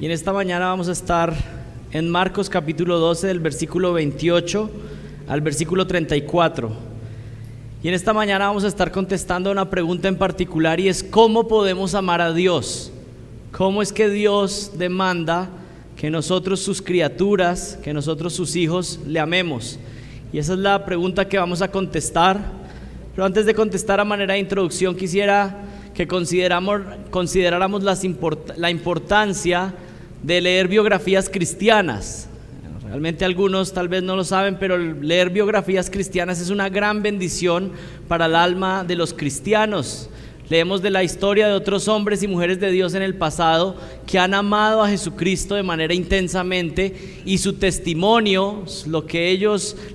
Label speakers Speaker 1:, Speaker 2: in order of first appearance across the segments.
Speaker 1: Y en esta mañana vamos a estar en Marcos capítulo 12 del versículo 28 al versículo 34. Y en esta mañana vamos a estar contestando a una pregunta en particular, y es: ¿cómo podemos amar a Dios? ¿Cómo es que Dios demanda que nosotros, sus criaturas, que nosotros, sus hijos, le amemos? Y esa es la pregunta que vamos a contestar. Pero antes de contestar, a manera de introducción, quisiera que consideráramos la importancia de leer biografías cristianas. Realmente algunos tal vez no lo saben, pero leer biografías cristianas es una gran bendición para el alma de los cristianos. Leemos de la historia de otros hombres y mujeres de Dios en el pasado que han amado a Jesucristo de manera intensamente, y su testimonio,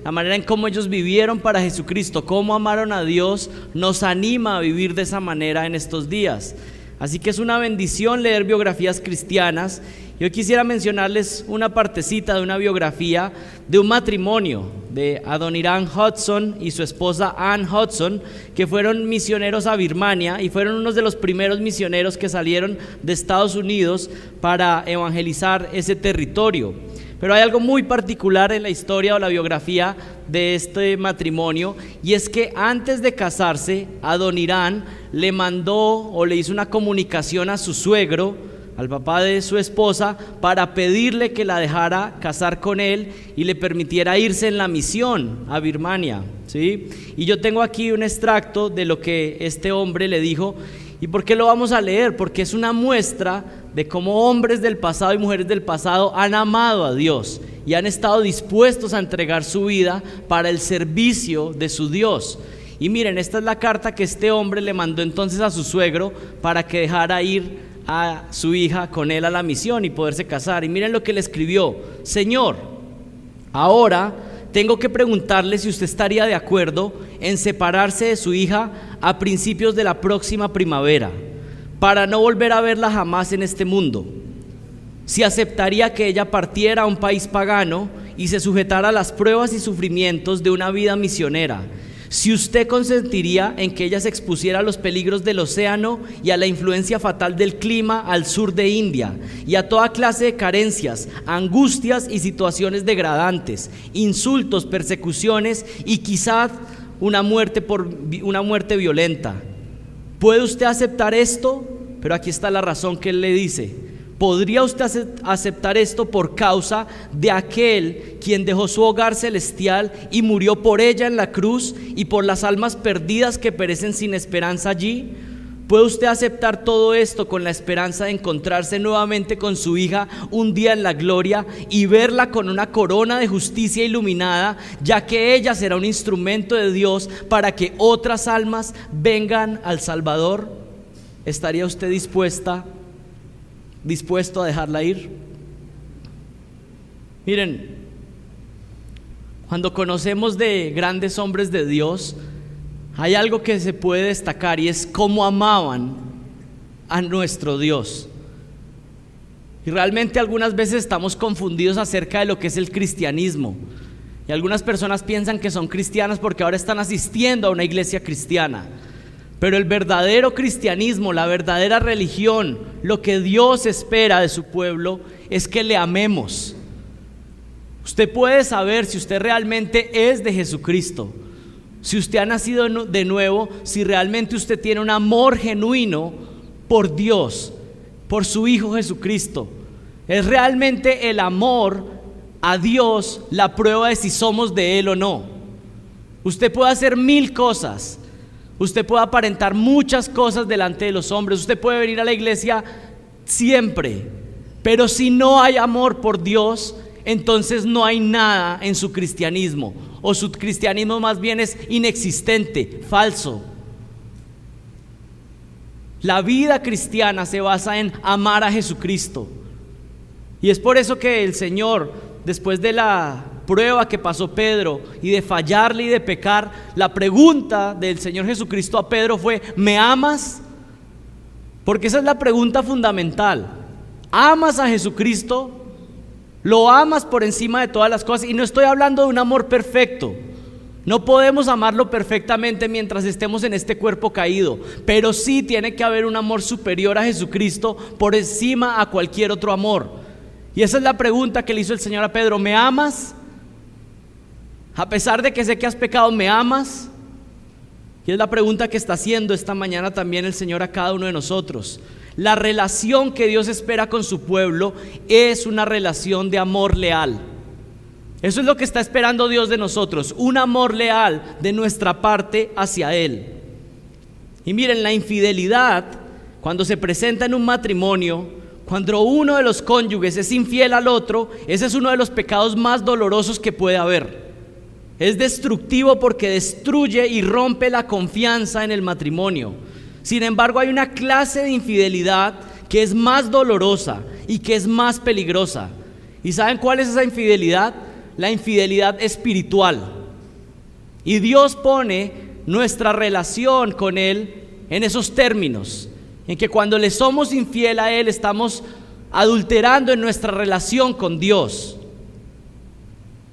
Speaker 1: la manera en cómo ellos vivieron para Jesucristo, cómo amaron a Dios, nos anima a vivir de esa manera en estos días. Así que es una bendición leer biografías cristianas. Yo quisiera mencionarles una partecita de una biografía de un matrimonio de Adoniram Hudson y su esposa Ann Hudson, que fueron misioneros a Birmania y fueron unos de los primeros misioneros que salieron de Estados Unidos para evangelizar ese territorio. Pero hay algo muy particular en la historia o la biografía de este matrimonio, y es que antes de casarse, Adoniram le mandó o le hizo una comunicación a su suegro, al papá de su esposa, para pedirle que la dejara casar con él y le permitiera irse en la misión a Birmania, ¿sí? Y yo tengo aquí un extracto de lo que este hombre le dijo. ¿Y por qué lo vamos a leer? Porque es una muestra de cómo hombres del pasado y mujeres del pasado han amado a Dios y han estado dispuestos a entregar su vida para el servicio de su Dios. Y miren, esta es la carta que este hombre le mandó entonces a su suegro para que dejara ir a su hija con él a la misión y poderse casar. Y miren lo que le escribió: Señor, ahora tengo que preguntarle si usted estaría de acuerdo en separarse de su hija a principios de la próxima primavera, para no volver a verla jamás en este mundo. Si aceptaría que ella partiera a un país pagano y se sujetara a las pruebas y sufrimientos de una vida misionera. Si usted consentiría en que ella se expusiera a los peligros del océano y a la influencia fatal del clima al sur de India, y a toda clase de carencias, angustias y situaciones degradantes, insultos, persecuciones y quizás una muerte violenta. ¿Puede usted aceptar esto? Pero aquí está la razón que él le dice: ¿podría usted aceptar esto por causa de aquel quien dejó su hogar celestial y murió por ella en la cruz y por las almas perdidas que perecen sin esperanza allí? ¿Puede usted aceptar todo esto con la esperanza de encontrarse nuevamente con su hija un día en la gloria y verla con una corona de justicia iluminada, ya que ella será un instrumento de Dios para que otras almas vengan al Salvador? ¿Estaría usted dispuesto a dejarla ir? Miren, cuando conocemos de grandes hombres de Dios, hay algo que se puede destacar, y es cómo amaban a nuestro Dios. Y realmente algunas veces estamos confundidos acerca de lo que es el cristianismo, y algunas personas piensan que son cristianas porque ahora están asistiendo a una iglesia cristiana. Pero el verdadero cristianismo, la verdadera religión, lo que Dios espera de su pueblo es que le amemos. Usted puede saber si usted realmente es de Jesucristo, si usted ha nacido de nuevo, si realmente usted tiene un amor genuino por Dios, por su Hijo Jesucristo. Es realmente el amor a Dios la prueba de si somos de Él o no. Usted puede hacer 1000 cosas. Usted puede aparentar muchas cosas delante de los hombres, usted puede venir a la iglesia siempre, pero si no hay amor por Dios, entonces no hay nada en su cristianismo, o su cristianismo más bien es inexistente, falso. La vida cristiana se basa en amar a Jesucristo, y es por eso que el Señor, después de la prueba que pasó Pedro y de fallarle y de pecar, la pregunta del Señor Jesucristo a Pedro fue: ¿me amas? Porque esa es la pregunta fundamental. ¿Amas a Jesucristo? ¿Lo amas por encima de todas las cosas? Y no estoy hablando de un amor perfecto. No podemos amarlo perfectamente mientras estemos en este cuerpo caído, pero sí tiene que haber un amor superior a Jesucristo por encima a cualquier otro amor. Y esa es la pregunta que le hizo el Señor a Pedro: ¿me amas? A pesar de que sé que has pecado, ¿me amas? Y es la pregunta que está haciendo esta mañana también el Señor a cada uno de nosotros. La relación que Dios espera con su pueblo es una relación de amor leal. Eso es lo que está esperando Dios de nosotros, un amor leal de nuestra parte hacia Él. Y miren, la infidelidad, cuando se presenta en un matrimonio, cuando uno de los cónyuges es infiel al otro, ese es uno de los pecados más dolorosos que puede haber. Es destructivo porque destruye y rompe la confianza en el matrimonio. Sin embargo, hay una clase de infidelidad que es más dolorosa y que es más peligrosa. ¿Y saben cuál es esa infidelidad? La infidelidad espiritual. Y Dios pone nuestra relación con Él en esos términos, en que cuando le somos infiel a Él, estamos adulterando en nuestra relación con Dios.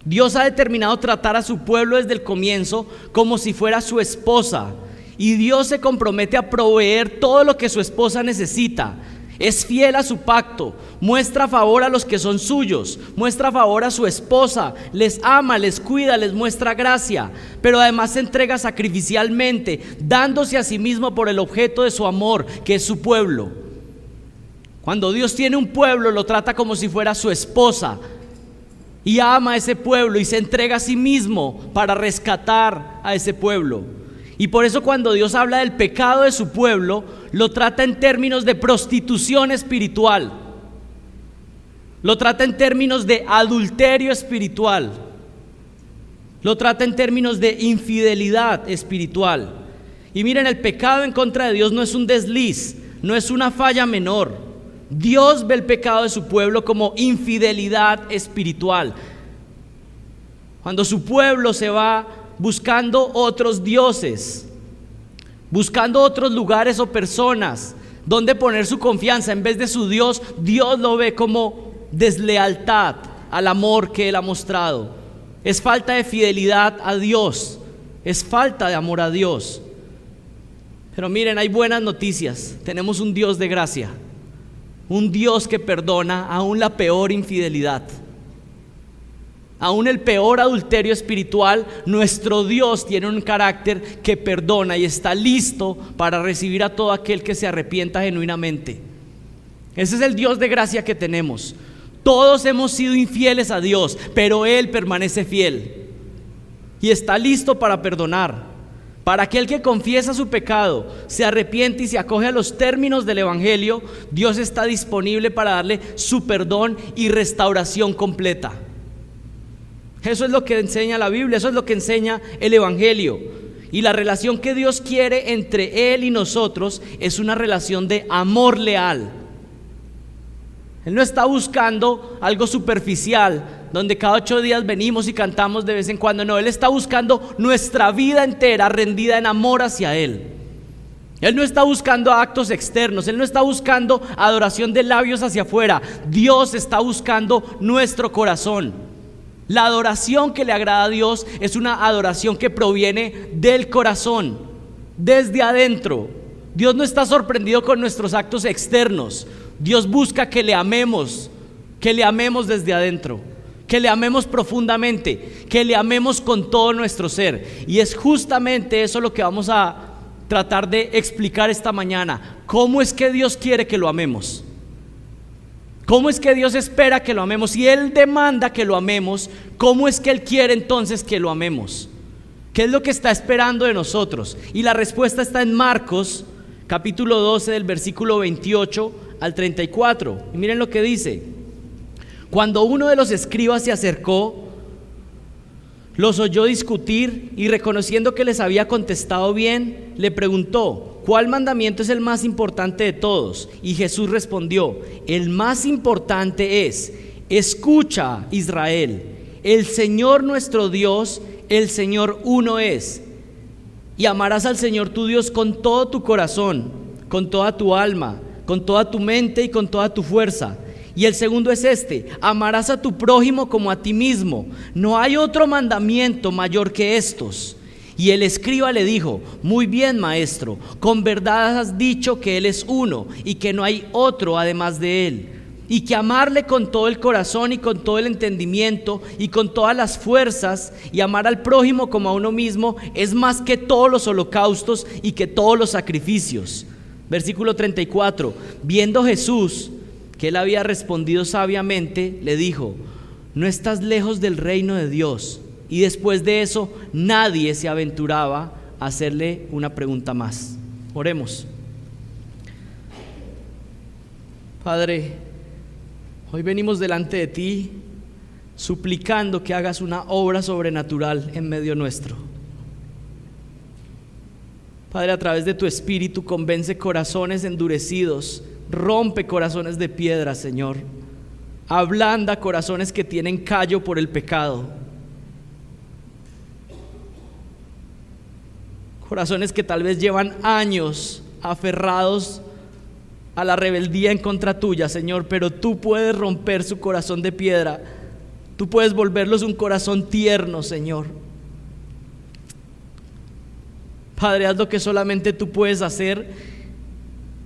Speaker 1: Dios ha determinado tratar a su pueblo desde el comienzo como si fuera su esposa, y Dios se compromete a proveer todo lo que su esposa necesita. Es fiel a su pacto, muestra favor a los que son suyos, muestra favor a su esposa, les ama, les cuida, les muestra gracia, pero además se entrega sacrificialmente, dándose a sí mismo por el objeto de su amor, que es su pueblo. Cuando Dios tiene un pueblo, lo trata como si fuera su esposa, y ama a ese pueblo y se entrega a sí mismo para rescatar a ese pueblo. Y por eso cuando Dios habla del pecado de su pueblo, lo trata en términos de prostitución espiritual, lo trata en términos de adulterio espiritual, lo trata en términos de infidelidad espiritual. Y miren, el pecado en contra de Dios no es un desliz, no es una falla menor. Dios ve el pecado de su pueblo como infidelidad espiritual. Cuando su pueblo se va buscando otros dioses, buscando otros lugares o personas donde poner su confianza en vez de su Dios, Dios lo ve como deslealtad al amor que Él ha mostrado. Es falta de fidelidad a Dios, es falta de amor a Dios. Pero miren, hay buenas noticias. Tenemos un Dios de gracia, un Dios que perdona aún la peor infidelidad, aún el peor adulterio espiritual. Nuestro Dios tiene un carácter que perdona y está listo para recibir a todo aquel que se arrepienta genuinamente. Ese es el Dios de gracia que tenemos. Todos hemos sido infieles a Dios, pero Él permanece fiel y está listo para perdonar. Para aquel que confiesa su pecado, se arrepiente y se acoge a los términos del Evangelio, Dios está disponible para darle su perdón y restauración completa. Eso es lo que enseña la Biblia, eso es lo que enseña el Evangelio. Y la relación que Dios quiere entre Él y nosotros es una relación de amor leal. Él no está buscando algo superficial, donde cada 8 días venimos y cantamos de vez en cuando. No, Él está buscando nuestra vida entera rendida en amor hacia Él. Él no está buscando actos externos, Él no está buscando adoración de labios hacia afuera. Dios está buscando nuestro corazón. La adoración que le agrada a Dios es una adoración que proviene del corazón, desde adentro. Dios no está sorprendido con nuestros actos externos. Dios busca que le amemos desde adentro, que le amemos profundamente, que le amemos con todo nuestro ser. Y es justamente eso lo que vamos a tratar de explicar esta mañana. ¿Cómo es que Dios quiere que lo amemos? ¿Cómo es que Dios espera que lo amemos? Si Él demanda que lo amemos, ¿cómo es que Él quiere entonces que lo amemos? ¿Qué es lo que está esperando de nosotros? Y la respuesta está en Marcos, capítulo 12, del versículo 28 al 34. Y miren lo que dice: cuando uno de los escribas se acercó, los oyó discutir y reconociendo que les había contestado bien, le preguntó: ¿cuál mandamiento es el más importante de todos? Y Jesús respondió: el más importante es: escucha, Israel, el Señor nuestro Dios, el Señor uno es, y amarás al Señor tu Dios con todo tu corazón, con toda tu alma, con toda tu mente y con toda tu fuerza. Y el segundo es este: amarás a tu prójimo como a ti mismo. No hay otro mandamiento mayor que estos. Y el escriba le dijo: muy bien, maestro, con verdad has dicho que Él es uno y que no hay otro además de Él, y que amarle con todo el corazón y con todo el entendimiento y con todas las fuerzas y amar al prójimo como a uno mismo es más que todos los holocaustos y que todos los sacrificios. Versículo 34, viendo Jesús que él había respondido sabiamente, le dijo: no estás lejos del reino de Dios. Y después de eso nadie se aventuraba a hacerle una pregunta más. Oremos. Padre, hoy venimos delante de ti suplicando que hagas una obra sobrenatural en medio nuestro. Padre, a través de tu Espíritu convence corazones endurecidos, rompe corazones de piedra, Señor. Ablanda corazones que tienen callo por el pecado. Corazones que tal vez llevan años aferrados a la rebeldía en contra tuya, Señor, pero tú puedes romper su corazón de piedra. Tú puedes volverlos un corazón tierno, Señor. Padre, haz lo que solamente tú puedes hacer,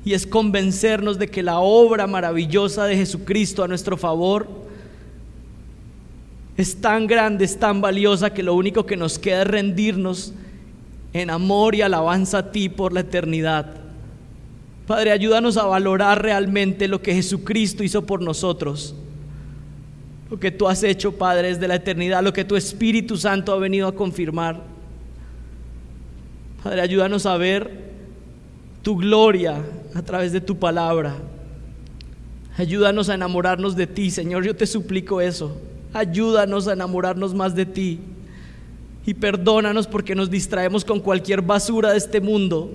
Speaker 1: y es convencernos de que la obra maravillosa de Jesucristo a nuestro favor es tan grande, es tan valiosa, que lo único que nos queda es rendirnos en amor y alabanza a ti por la eternidad. Padre, ayúdanos a valorar realmente lo que Jesucristo hizo por nosotros, lo que tú has hecho, Padre, desde la eternidad, lo que tu Espíritu Santo ha venido a confirmar. Padre, ayúdanos a ver tu gloria a través de tu palabra. Ayúdanos a enamorarnos de ti, Señor, yo te suplico eso. Ayúdanos a enamorarnos más de ti, y perdónanos porque nos distraemos con cualquier basura de este mundo.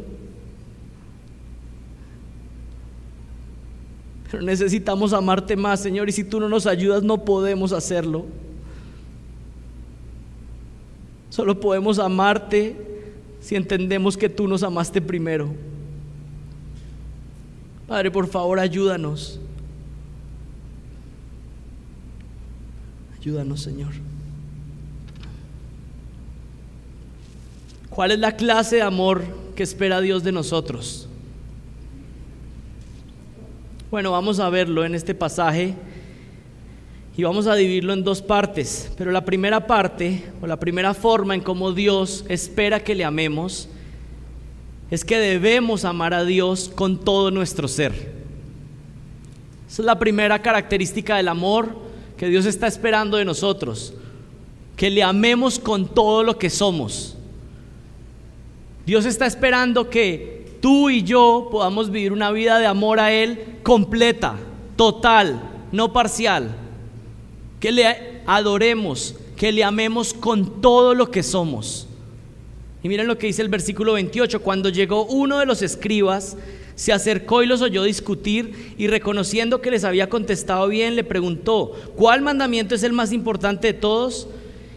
Speaker 1: Pero necesitamos amarte más, Señor, y si tú no nos ayudas no podemos hacerlo. Solo podemos amarte si entendemos que tú nos amaste primero. Padre, por favor, ayúdanos. Ayúdanos, Señor. ¿Cuál es la clase de amor que espera Dios de nosotros? Bueno, vamos a verlo en este pasaje y vamos a dividirlo en dos partes. Pero la primera parte, o la primera forma en cómo Dios espera que le amemos, es que debemos amar a Dios con todo nuestro ser. Esa es la primera característica del amor que Dios está esperando de nosotros, que le amemos con todo lo que somos. Dios está esperando que tú y yo podamos vivir una vida de amor a Él completa, total, no parcial. Que le adoremos, que le amemos con todo lo que somos. Y miren lo que dice el versículo 28. Cuando llegó uno de los escribas, se acercó y los oyó discutir, y reconociendo que les había contestado bien, le preguntó: ¿cuál mandamiento es el más importante de todos?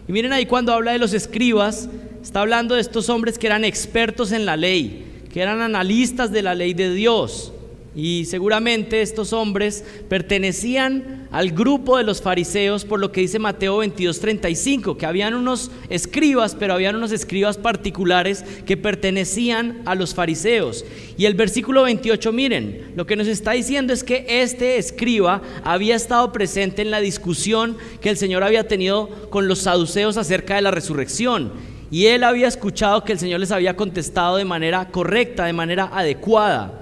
Speaker 1: Y miren ahí, cuando habla de los escribas, está hablando de estos hombres que eran expertos en la ley, que eran analistas de la ley de Dios. Y seguramente estos hombres pertenecían al grupo de los fariseos, por lo que dice Mateo 22:35, que habían unos escribas, pero habían unos escribas particulares que pertenecían a los fariseos. Y el versículo 28, miren, lo que nos está diciendo es que este escriba había estado presente en la discusión que el Señor había tenido con los saduceos acerca de la resurrección. Y él había escuchado que el Señor les había contestado de manera correcta, de manera adecuada.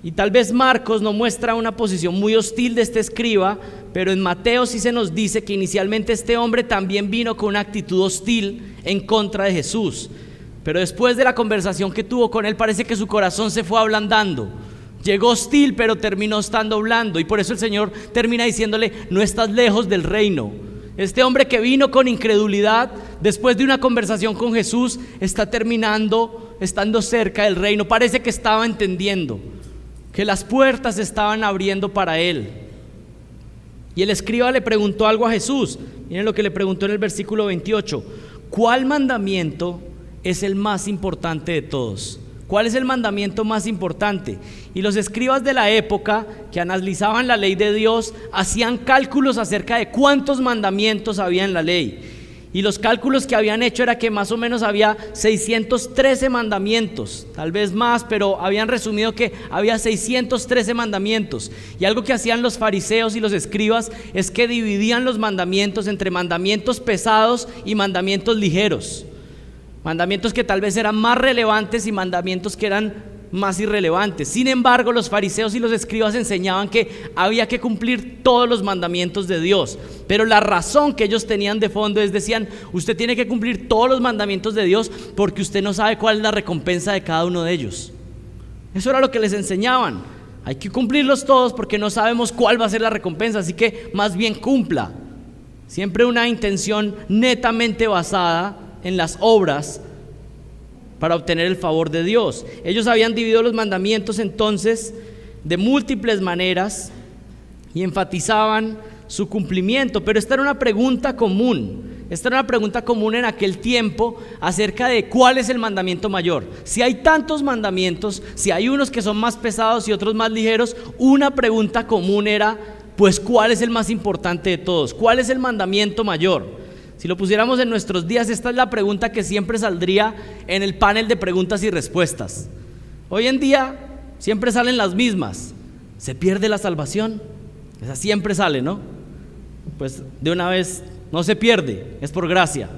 Speaker 1: Y tal vez Marcos no muestra una posición muy hostil de este escriba, pero en Mateo sí se nos dice que inicialmente este hombre también vino con una actitud hostil en contra de Jesús. Pero después de la conversación que tuvo con él, parece que su corazón se fue ablandando. Llegó hostil, pero terminó estando blando, y por eso el Señor termina diciéndole: no estás lejos del reino. Este hombre que vino con incredulidad, después de una conversación con Jesús, está terminando estando cerca del reino. Parece que estaba entendiendo que las puertas se estaban abriendo para él. Y el escriba le preguntó algo a Jesús. Miren lo que le preguntó en el versículo 28. ¿Cuál mandamiento es el más importante de todos? ¿Cuál es el mandamiento más importante? Y los escribas de la época, que analizaban la ley de Dios, hacían cálculos acerca de cuántos mandamientos había en la ley. Y los cálculos que habían hecho era que más o menos había 613 mandamientos, tal vez más, pero habían resumido que había 613 mandamientos. Y algo que hacían los fariseos y los escribas es que dividían los mandamientos entre mandamientos pesados y mandamientos ligeros. Mandamientos que tal vez eran más relevantes y mandamientos que eran más irrelevantes. Sin embargo, los fariseos y los escribas enseñaban que había que cumplir todos los mandamientos de Dios, pero la razón que ellos tenían de fondo es, decían, usted tiene que cumplir todos los mandamientos de Dios porque usted no sabe cuál es la recompensa de cada uno de ellos. Eso era lo que les enseñaban. Hay que cumplirlos todos porque no sabemos cuál va a ser la recompensa, así que más bien cumpla. Siempre una intención netamente basada en las obras para obtener el favor de Dios. Ellos habían dividido los mandamientos entonces de múltiples maneras y enfatizaban su cumplimiento, pero esta era una pregunta común. Esta era una pregunta común en aquel tiempo acerca de cuál es el mandamiento mayor. Si hay tantos mandamientos, si hay unos que son más pesados y otros más ligeros, una pregunta común era, pues, ¿cuál es el más importante de todos? ¿Cuál es el mandamiento mayor? Si lo pusiéramos en nuestros días, esta es la pregunta que siempre saldría en el panel de preguntas y respuestas. Hoy en día siempre salen las mismas. ¿Se pierde la salvación? Esa siempre sale, ¿no? Pues de una vez, no se pierde, es por gracia.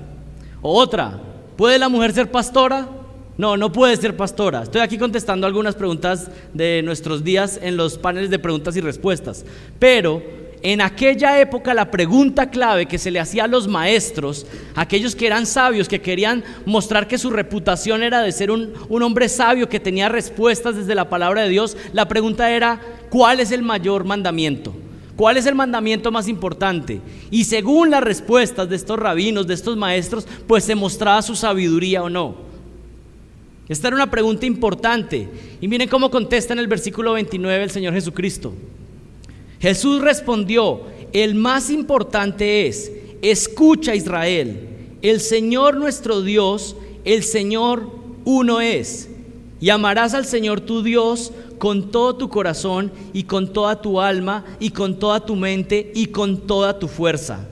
Speaker 1: O otra, ¿puede la mujer ser pastora? No, no puede ser pastora. Estoy aquí contestando algunas preguntas de nuestros días en los paneles de preguntas y respuestas. Pero en aquella época la pregunta clave que se le hacía a los maestros, aquellos que eran sabios, que querían mostrar que su reputación era de ser un hombre sabio que tenía respuestas desde la palabra de Dios, la pregunta era, ¿cuál es el mayor mandamiento? ¿Cuál es el mandamiento más importante? Y según las respuestas de estos rabinos, de estos maestros, pues se mostraba su sabiduría o no. Esta era una pregunta importante. Y miren cómo contesta en el versículo 29 el Señor Jesucristo. Jesús respondió, el más importante es, escucha Israel, el Señor nuestro Dios, el Señor uno es, y amarás al Señor tu Dios con todo tu corazón y con toda tu alma y con toda tu mente y con toda tu fuerza.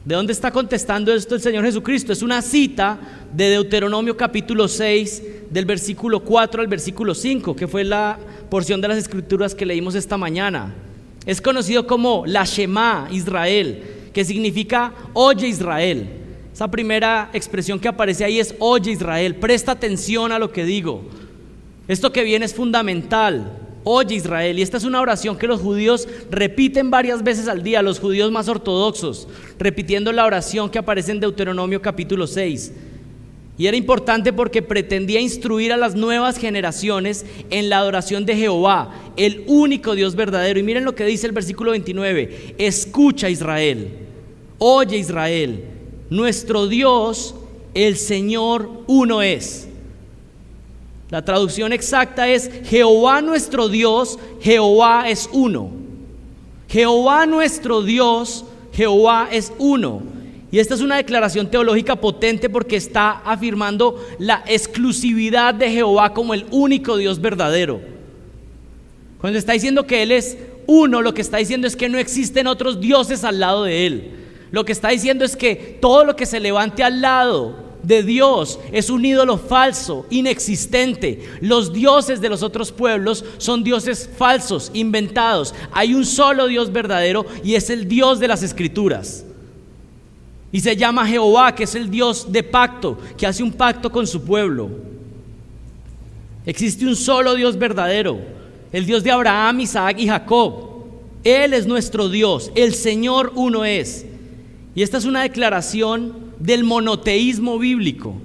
Speaker 1: ¿De dónde está contestando esto el Señor Jesucristo? Es una cita de Deuteronomio capítulo 6, del versículo 4 al versículo 5, que fue la porción de las escrituras que leímos esta mañana. Es conocido como la Shema Israel, que significa oye Israel. Esa primera expresión que aparece ahí es oye Israel, presta atención a lo que digo. Esto que viene es fundamental, oye Israel. Y esta es una oración que los judíos repiten varias veces al día, los judíos más ortodoxos, repitiendo la oración que aparece en Deuteronomio capítulo 6. Y era importante porque pretendía instruir a las nuevas generaciones en la adoración de Jehová, el único Dios verdadero. Y miren lo que dice el versículo 29, escucha Israel, oye Israel, nuestro Dios, el Señor uno es. La traducción exacta es Jehová nuestro Dios, Jehová es uno. Jehová nuestro Dios, Jehová es uno. Y esta es una declaración teológica potente porque está afirmando la exclusividad de Jehová como el único Dios verdadero. Cuando está diciendo que Él es uno, lo que está diciendo es que no existen otros dioses al lado de Él. Lo que está diciendo es que todo lo que se levante al lado de Dios es un ídolo falso, inexistente. Los dioses de los otros pueblos son dioses falsos, inventados. Hay un solo Dios verdadero y es el Dios de las Escrituras. Y se llama Jehová, que es el Dios de pacto, que hace un pacto con su pueblo. Existe un solo Dios verdadero, el Dios de Abraham, Isaac y Jacob. Él es nuestro Dios, el Señor uno es. Y esta es una declaración del monoteísmo bíblico,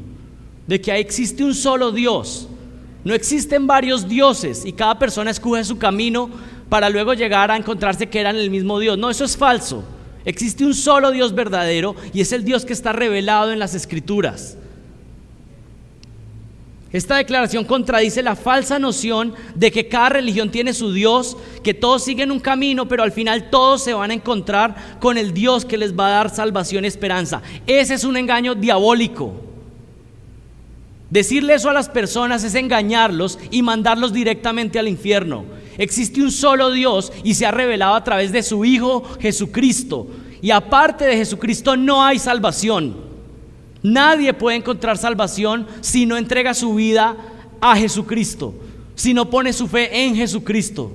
Speaker 1: de que existe un solo Dios. No existen varios dioses y cada persona escoge su camino para luego llegar a encontrarse que eran el mismo Dios. No, eso es falso. Existe un solo Dios verdadero y es el Dios que está revelado en las Escrituras. Esta declaración contradice la falsa noción de que cada religión tiene su Dios, que todos siguen un camino, pero al final todos se van a encontrar con el Dios que les va a dar salvación y esperanza. Ese es un engaño diabólico. Decirle eso a las personas es engañarlos y mandarlos directamente al infierno. Existe un solo Dios y se ha revelado a través de su Hijo Jesucristo. Y aparte de Jesucristo no hay salvación. Nadie puede encontrar salvación si no entrega su vida a Jesucristo, si no pone su fe en Jesucristo.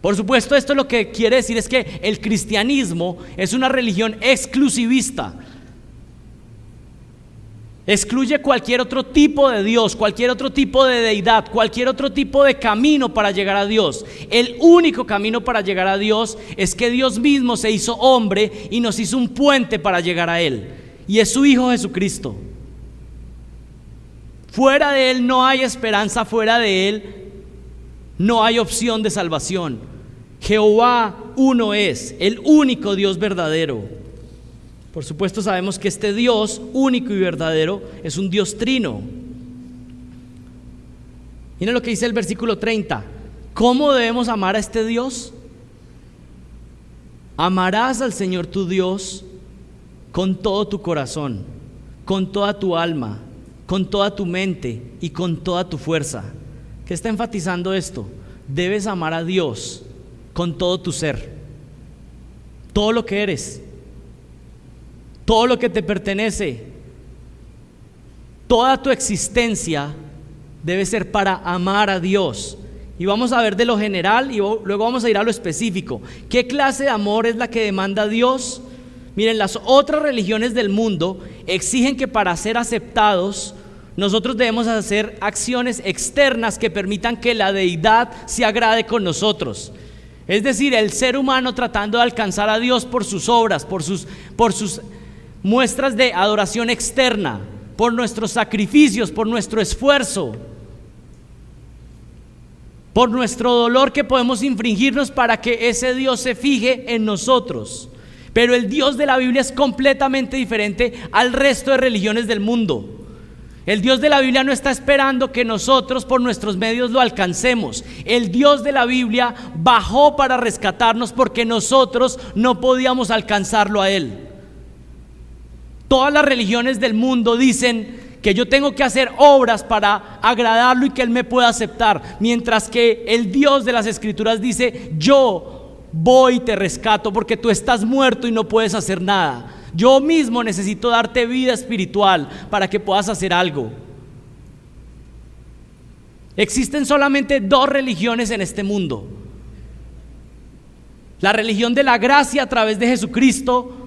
Speaker 1: Por supuesto, esto lo que quiere decir es que el cristianismo es una religión exclusivista. Excluye cualquier otro tipo de Dios, cualquier otro tipo de deidad, cualquier otro tipo de camino para llegar a Dios. El único camino para llegar a Dios es que Dios mismo se hizo hombre y nos hizo un puente para llegar a Él. Y es su Hijo Jesucristo. Fuera de Él no hay esperanza, fuera de Él no hay opción de salvación. Jehová uno es, el único Dios verdadero. Por supuesto sabemos que este Dios único y verdadero es un Dios trino. Miren lo que dice el versículo 30. ¿Cómo debemos amar a este Dios? Amarás al Señor tu Dios con todo tu corazón, con toda tu alma, con toda tu mente y con toda tu fuerza. ¿Qué está enfatizando esto? Debes amar a Dios con todo tu ser, todo lo que eres, todo lo que te pertenece, toda tu existencia debe ser para amar a Dios. Y vamos a ver de lo general y luego vamos a ir a lo específico. ¿Qué clase de amor es la que demanda Dios? Miren, las otras religiones del mundo exigen que para ser aceptados nosotros debemos hacer acciones externas que permitan que la deidad se agrade con nosotros. Es decir, el ser humano tratando de alcanzar a Dios por sus obras, por sus muestras de adoración externa, por nuestros sacrificios, por nuestro esfuerzo, por nuestro dolor que podemos infringirnos para que ese Dios se fije en nosotros. Pero el Dios de la Biblia es completamente diferente al resto de religiones del mundo. El Dios de la Biblia no está esperando que nosotros por nuestros medios lo alcancemos. El Dios de la Biblia bajó para rescatarnos porque nosotros no podíamos alcanzarlo a Él. Todas las religiones del mundo dicen que yo tengo que hacer obras para agradarlo y que Él me pueda aceptar, mientras que el Dios de las Escrituras dice: yo voy y te rescato porque tú estás muerto y no puedes hacer nada. Yo mismo necesito darte vida espiritual para que puedas hacer algo. Existen solamente dos religiones en este mundo: la religión de la gracia a través de Jesucristo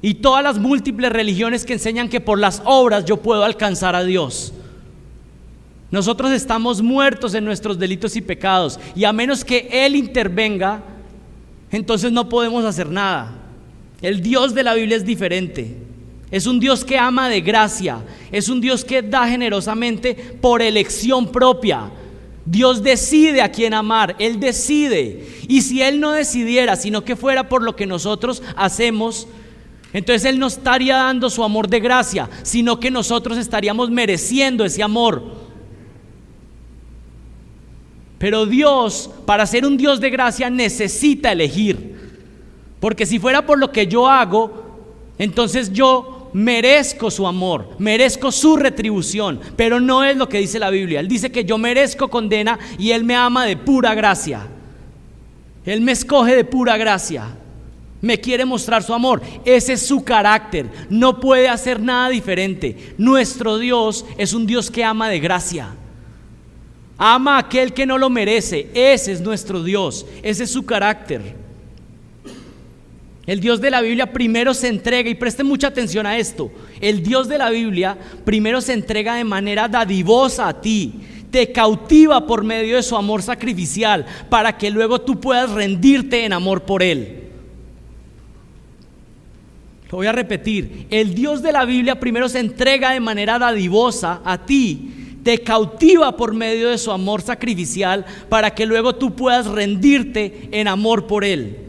Speaker 1: y todas las múltiples religiones que enseñan que por las obras yo puedo alcanzar a Dios. Nosotros estamos muertos en nuestros delitos y pecados, y a menos que Él intervenga, entonces no podemos hacer nada. El Dios de la Biblia es diferente. Es un Dios que ama de gracia. Es un Dios que da generosamente por elección propia. Dios decide a quién amar. Él decide. Y si Él no decidiera, sino que fuera por lo que nosotros hacemos, entonces Él no estaría dando su amor de gracia, sino que nosotros estaríamos mereciendo ese amor. Pero Dios, para ser un Dios de gracia, necesita elegir. Porque si fuera por lo que yo hago, entonces yo merezco su amor, merezco su retribución. Pero no es lo que dice la Biblia. Él dice que yo merezco condena y Él me ama de pura gracia. Él me escoge de pura gracia. Me quiere mostrar su amor. Ese es su carácter. No puede hacer nada diferente. Nuestro Dios es un Dios que ama de gracia. Ama a aquel que no lo merece. Ese es nuestro Dios. Ese es su carácter. El Dios de la Biblia primero se entrega, y presten mucha atención a esto. El Dios de la Biblia primero se entrega de manera dadivosa a ti. Te cautiva por medio de su amor sacrificial para que luego tú puedas rendirte en amor por Él. Lo voy a repetir. El Dios de la Biblia primero se entrega de manera dadivosa a ti. Te cautiva por medio de su amor sacrificial para que luego tú puedas rendirte en amor por Él.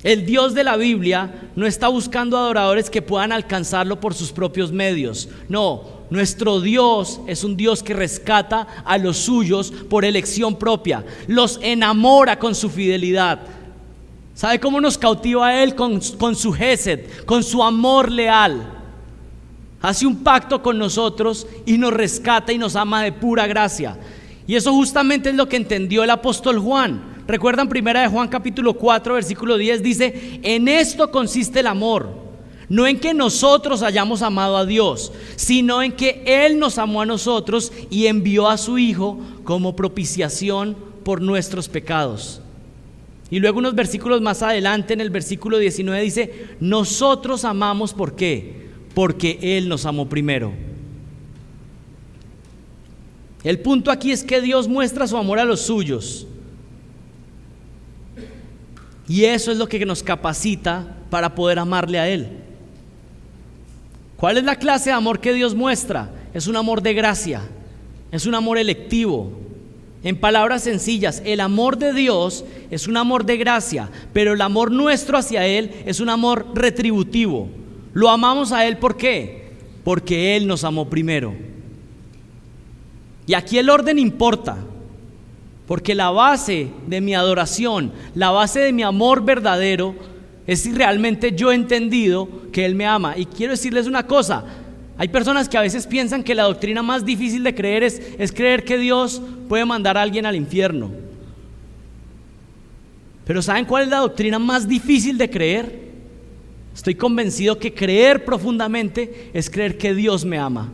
Speaker 1: El Dios de la Biblia no está buscando adoradores que puedan alcanzarlo por sus propios medios. No, nuestro Dios es un Dios que rescata a los suyos por elección propia. Los enamora con su fidelidad. ¿Sabe cómo nos cautiva a Él? Con su gesed, con su amor leal. Hace un pacto con nosotros y nos rescata y nos ama de pura gracia. Y eso justamente es lo que entendió el apóstol Juan. ¿Recuerdan primera de Juan capítulo 4 versículo 10? Dice: en esto consiste el amor, no en que nosotros hayamos amado a Dios, sino en que Él nos amó a nosotros y envió a su Hijo como propiciación por nuestros pecados. Y luego unos versículos más adelante, en el versículo 19 dice: nosotros amamos, ¿por qué? Porque Él nos amó primero. El punto aquí es que Dios muestra su amor a los suyos. Y eso es lo que nos capacita para poder amarle a Él. ¿Cuál es la clase de amor que Dios muestra? Es un amor de gracia, es un amor electivo. En palabras sencillas, el amor de Dios es un amor de gracia, pero el amor nuestro hacia Él es un amor retributivo. Lo amamos a Él, ¿por qué? Porque Él nos amó primero. Y aquí el orden importa, porque la base de mi adoración, la base de mi amor verdadero, es si realmente yo he entendido que Él me ama. Y quiero decirles una cosa: hay personas que a veces piensan que la doctrina más difícil de creer es creer que Dios puede mandar a alguien al infierno. Pero ¿saben cuál es la doctrina más difícil de creer? Estoy convencido que creer profundamente es creer que Dios me ama.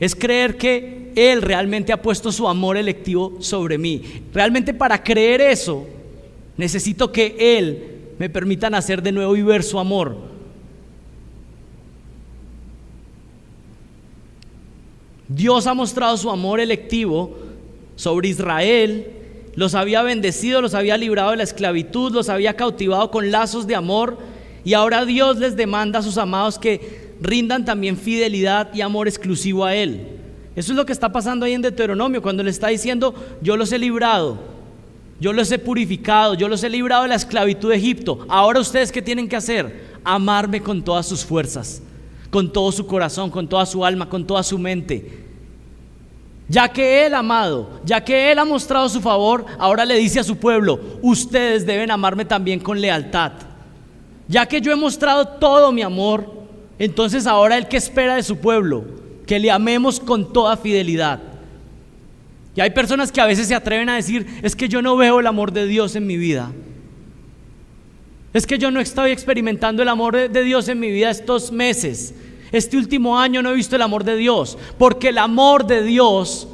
Speaker 1: Es creer que Él realmente ha puesto su amor electivo sobre mí. Realmente, para creer eso, necesito que Él me permita nacer de nuevo y ver su amor. Dios ha mostrado su amor electivo sobre Israel. Los había bendecido, los había librado de la esclavitud, los había cautivado con lazos de amor. Y ahora Dios les demanda a sus amados que rindan también fidelidad y amor exclusivo a Él. Eso es lo que está pasando ahí en Deuteronomio, cuando le está diciendo: yo los he librado, yo los he purificado, yo los he librado de la esclavitud de Egipto. Ahora ustedes, ¿qué tienen que hacer? Amarme con todas sus fuerzas, con todo su corazón, con toda su alma, con toda su mente. Ya que Él, amado, ya que Él ha mostrado su favor, ahora le dice a su pueblo: ustedes deben amarme también con lealtad. Ya que yo he mostrado todo mi amor, entonces ahora Él, ¿qué espera de su pueblo? Que le amemos con toda fidelidad. Y hay personas que a veces se atreven a decir: es que yo no veo el amor de Dios en mi vida. Es que yo no estoy experimentando el amor de Dios en mi vida estos meses. Este último año no he visto el amor de Dios. Porque el amor de Dios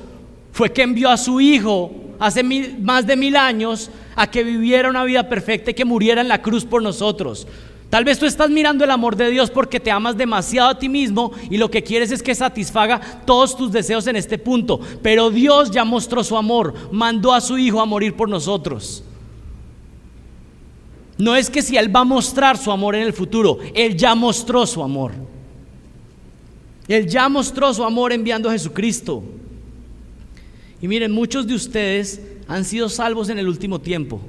Speaker 1: fue que envió a su Hijo hace más de 1000 años a que viviera una vida perfecta y que muriera en la cruz por nosotros. Tal vez tú estás mirando el amor de Dios porque te amas demasiado a ti mismo y lo que quieres es que satisfaga todos tus deseos en este punto. Pero Dios ya mostró su amor, mandó a su Hijo a morir por nosotros. No es que si Él va a mostrar su amor en el futuro, Él ya mostró su amor. Él ya mostró su amor enviando a Jesucristo. Y miren, muchos de ustedes han sido salvos en el último tiempo.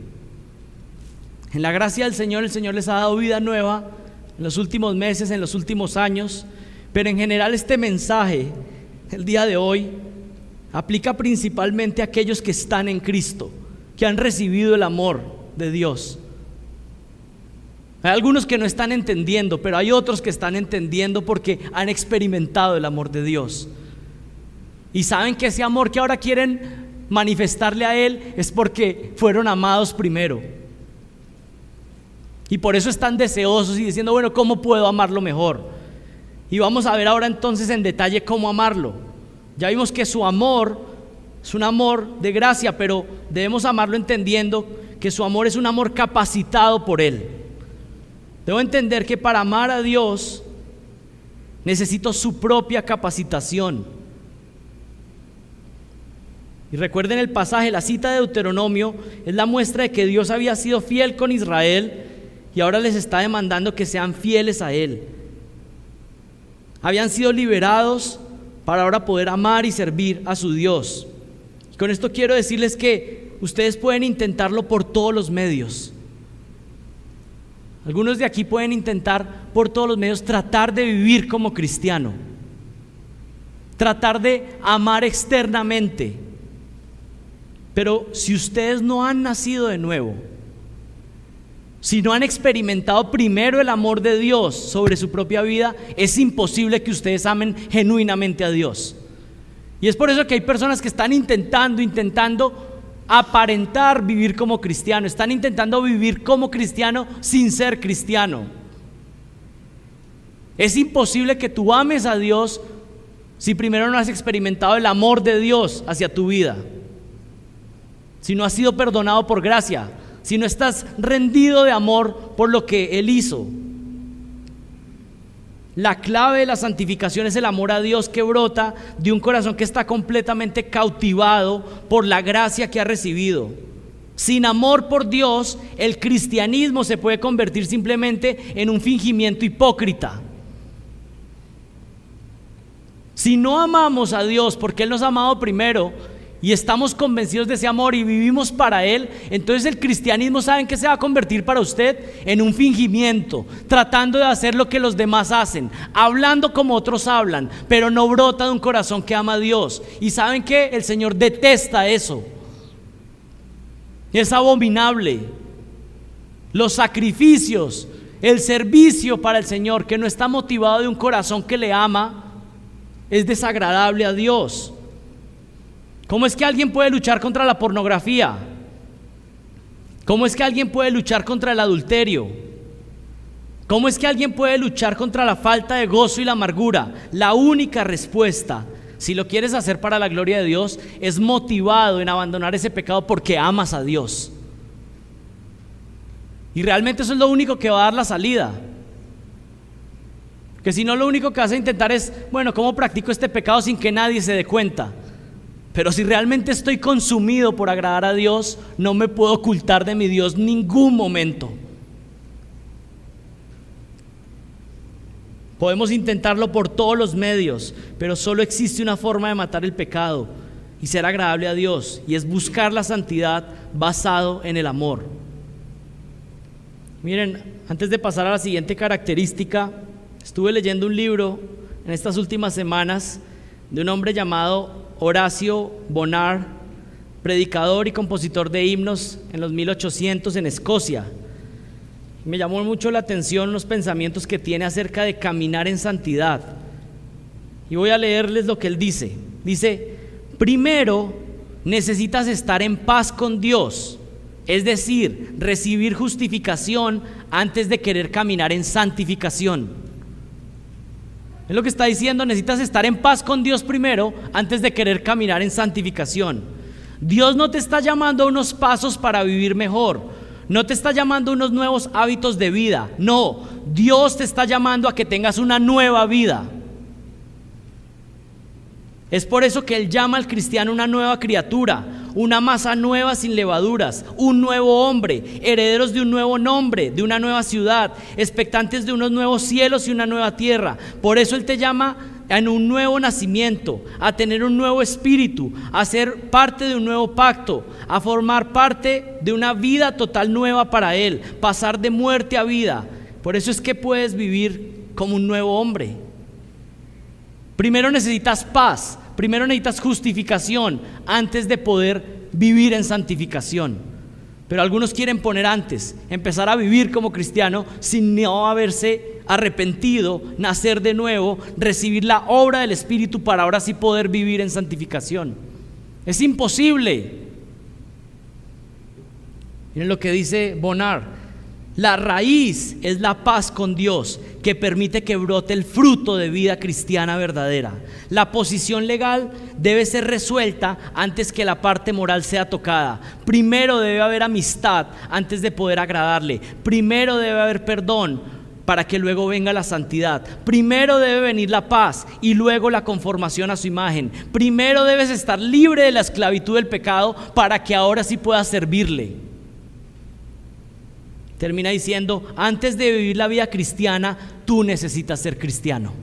Speaker 1: En la gracia del Señor, el Señor les ha dado vida nueva en los últimos meses, en los últimos años. Pero en general este mensaje, el día de hoy, aplica principalmente a aquellos que están en Cristo, que han recibido el amor de Dios. Hay algunos que no están entendiendo, pero hay otros que están entendiendo porque han experimentado el amor de Dios. Y saben que ese amor que ahora quieren manifestarle a Él es porque fueron amados primero. Y por eso están deseosos y diciendo: bueno, ¿cómo puedo amarlo mejor? Y vamos a ver ahora entonces en detalle cómo amarlo. Ya vimos que su amor es un amor de gracia, pero debemos amarlo entendiendo que su amor es un amor capacitado por Él. Debo entender que para amar a Dios necesito su propia capacitación. Y recuerden el pasaje, la cita de Deuteronomio es la muestra de que Dios había sido fiel con Israel y ahora les está demandando que sean fieles a Él. Habían sido liberados para ahora poder amar y servir a su Dios. Y con esto quiero decirles que ustedes pueden intentarlo por todos los medios. Algunos de aquí pueden intentar por todos los medios tratar de vivir como cristiano, tratar de amar externamente. Pero si ustedes no han nacido de nuevo, si no han experimentado primero el amor de Dios sobre su propia vida, es imposible que ustedes amen genuinamente a Dios. Y es por eso que hay personas que están intentando aparentar vivir como cristiano, están intentando vivir como cristiano sin ser cristiano. Es imposible que tú ames a Dios si primero no has experimentado el amor de Dios hacia tu vida, si no has sido perdonado por gracia, si no estás rendido de amor por lo que Él hizo. La clave de la santificación es el amor a Dios que brota de un corazón que está completamente cautivado por la gracia que ha recibido. Sin amor por Dios, el cristianismo se puede convertir simplemente en un fingimiento hipócrita. Si no amamos a Dios porque Él nos ha amado primero y estamos convencidos de ese amor y vivimos para Él, entonces el cristianismo, ¿saben qué se va a convertir para usted? En un fingimiento, tratando de hacer lo que los demás hacen, hablando como otros hablan, pero no brota de un corazón que ama a Dios. ¿Y saben qué? El Señor detesta eso. Es abominable. Los sacrificios, el servicio para el Señor que no está motivado de un corazón que le ama, es desagradable a Dios. ¿Cómo es que alguien puede luchar contra la pornografía? ¿Cómo es que alguien puede luchar contra el adulterio? ¿Cómo es que alguien puede luchar contra la falta de gozo y la amargura? La única respuesta, si lo quieres hacer para la gloria de Dios, es motivado en abandonar ese pecado porque amas a Dios. Y realmente eso es lo único que va a dar la salida. Que si no, lo único que vas a intentar es, bueno, ¿cómo practico este pecado sin que nadie se dé cuenta? Pero si realmente estoy consumido por agradar a Dios, no me puedo ocultar de mi Dios ningún momento. Podemos intentarlo por todos los medios, pero solo existe una forma de matar el pecado y ser agradable a Dios, y es buscar la santidad basado en el amor. Miren, antes de pasar a la siguiente característica, estuve leyendo un libro en estas últimas semanas de un hombre llamado Horacio Bonar, predicador y compositor de himnos en los 1800 en Escocia. Me llamó mucho la atención los pensamientos que tiene acerca de caminar en santidad. Y voy a leerles lo que él dice. Dice: primero necesitas estar en paz con Dios, es decir, recibir justificación antes de querer caminar en santificación. Es lo que está diciendo, necesitas estar en paz con Dios primero antes de querer caminar en santificación. Dios no te está llamando a unos pasos para vivir mejor, no te está llamando a unos nuevos hábitos de vida, no, Dios te está llamando a que tengas una nueva vida. Es por eso que Él llama al cristiano una nueva criatura, una masa nueva sin levaduras, un nuevo hombre, herederos de un nuevo nombre, de una nueva ciudad, expectantes de unos nuevos cielos y una nueva tierra. Por eso Él te llama en un nuevo nacimiento, a tener un nuevo espíritu, a ser parte de un nuevo pacto, a formar parte de una vida total nueva para Él, pasar de muerte a vida. Por eso es que puedes vivir como un nuevo hombre. Primero necesitas paz, primero necesitas justificación antes de poder vivir en santificación. Pero algunos quieren poner antes, empezar a vivir como cristiano sin no haberse arrepentido, nacer de nuevo, recibir la obra del Espíritu para ahora sí poder vivir en santificación. Es imposible. Miren lo que dice Bonar: la raíz es la paz con Dios, que permite que brote el fruto de vida cristiana verdadera. La posición legal debe ser resuelta antes que la parte moral sea tocada. Primero debe haber amistad antes de poder agradarle. Primero debe haber perdón para que luego venga la santidad. Primero debe venir la paz y luego la conformación a su imagen. Primero debes estar libre de la esclavitud del pecado para que ahora sí puedas servirle. Termina diciendo: antes de vivir la vida cristiana, tú necesitas ser cristiano.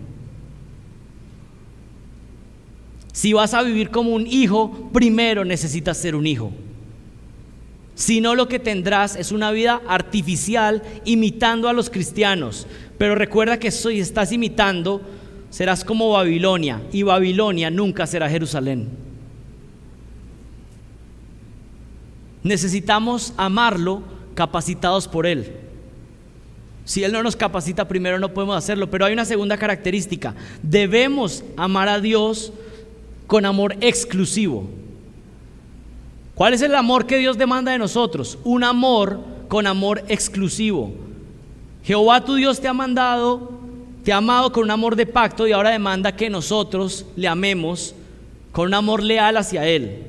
Speaker 1: Si vas a vivir como un hijo, primero necesitas ser un hijo. Si no, lo que tendrás es una vida artificial imitando a los cristianos. Pero recuerda que si estás imitando, serás como Babilonia, y Babilonia nunca será Jerusalén. Necesitamos amarlo capacitados por Él. Si Él no nos capacita primero, no podemos hacerlo. Pero hay una segunda característica: debemos amar a Dios con amor exclusivo. ¿Cuál es el amor que Dios demanda de nosotros? Un amor con amor exclusivo. Jehová tu Dios te ha amado con un amor de pacto y ahora demanda que nosotros le amemos con un amor leal hacia Él.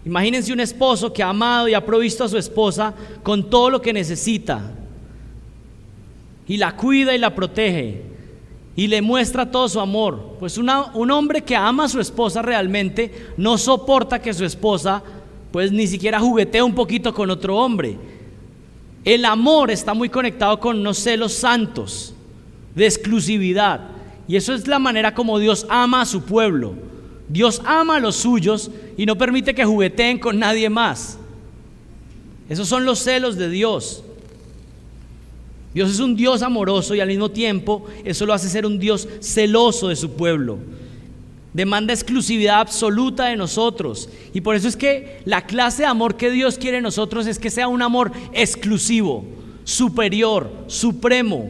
Speaker 1: Imagínense un esposo que ha amado y ha provisto a su esposa con todo lo que necesita y la cuida y la protege y le muestra todo su amor. Pues un hombre que ama a su esposa realmente no soporta que su esposa pues ni siquiera juguetee un poquito con otro hombre. El amor está muy conectado con unos celos santos de exclusividad, y eso es la manera como Dios ama a su pueblo. Dios ama a los suyos y no permite que jugueteen con nadie más. Esos son los celos de Dios. Dios es un Dios amoroso y al mismo tiempo eso lo hace ser un Dios celoso de su pueblo. Demanda exclusividad absoluta de nosotros, y por eso es que la clase de amor que Dios quiere en nosotros es que sea un amor exclusivo, superior, supremo.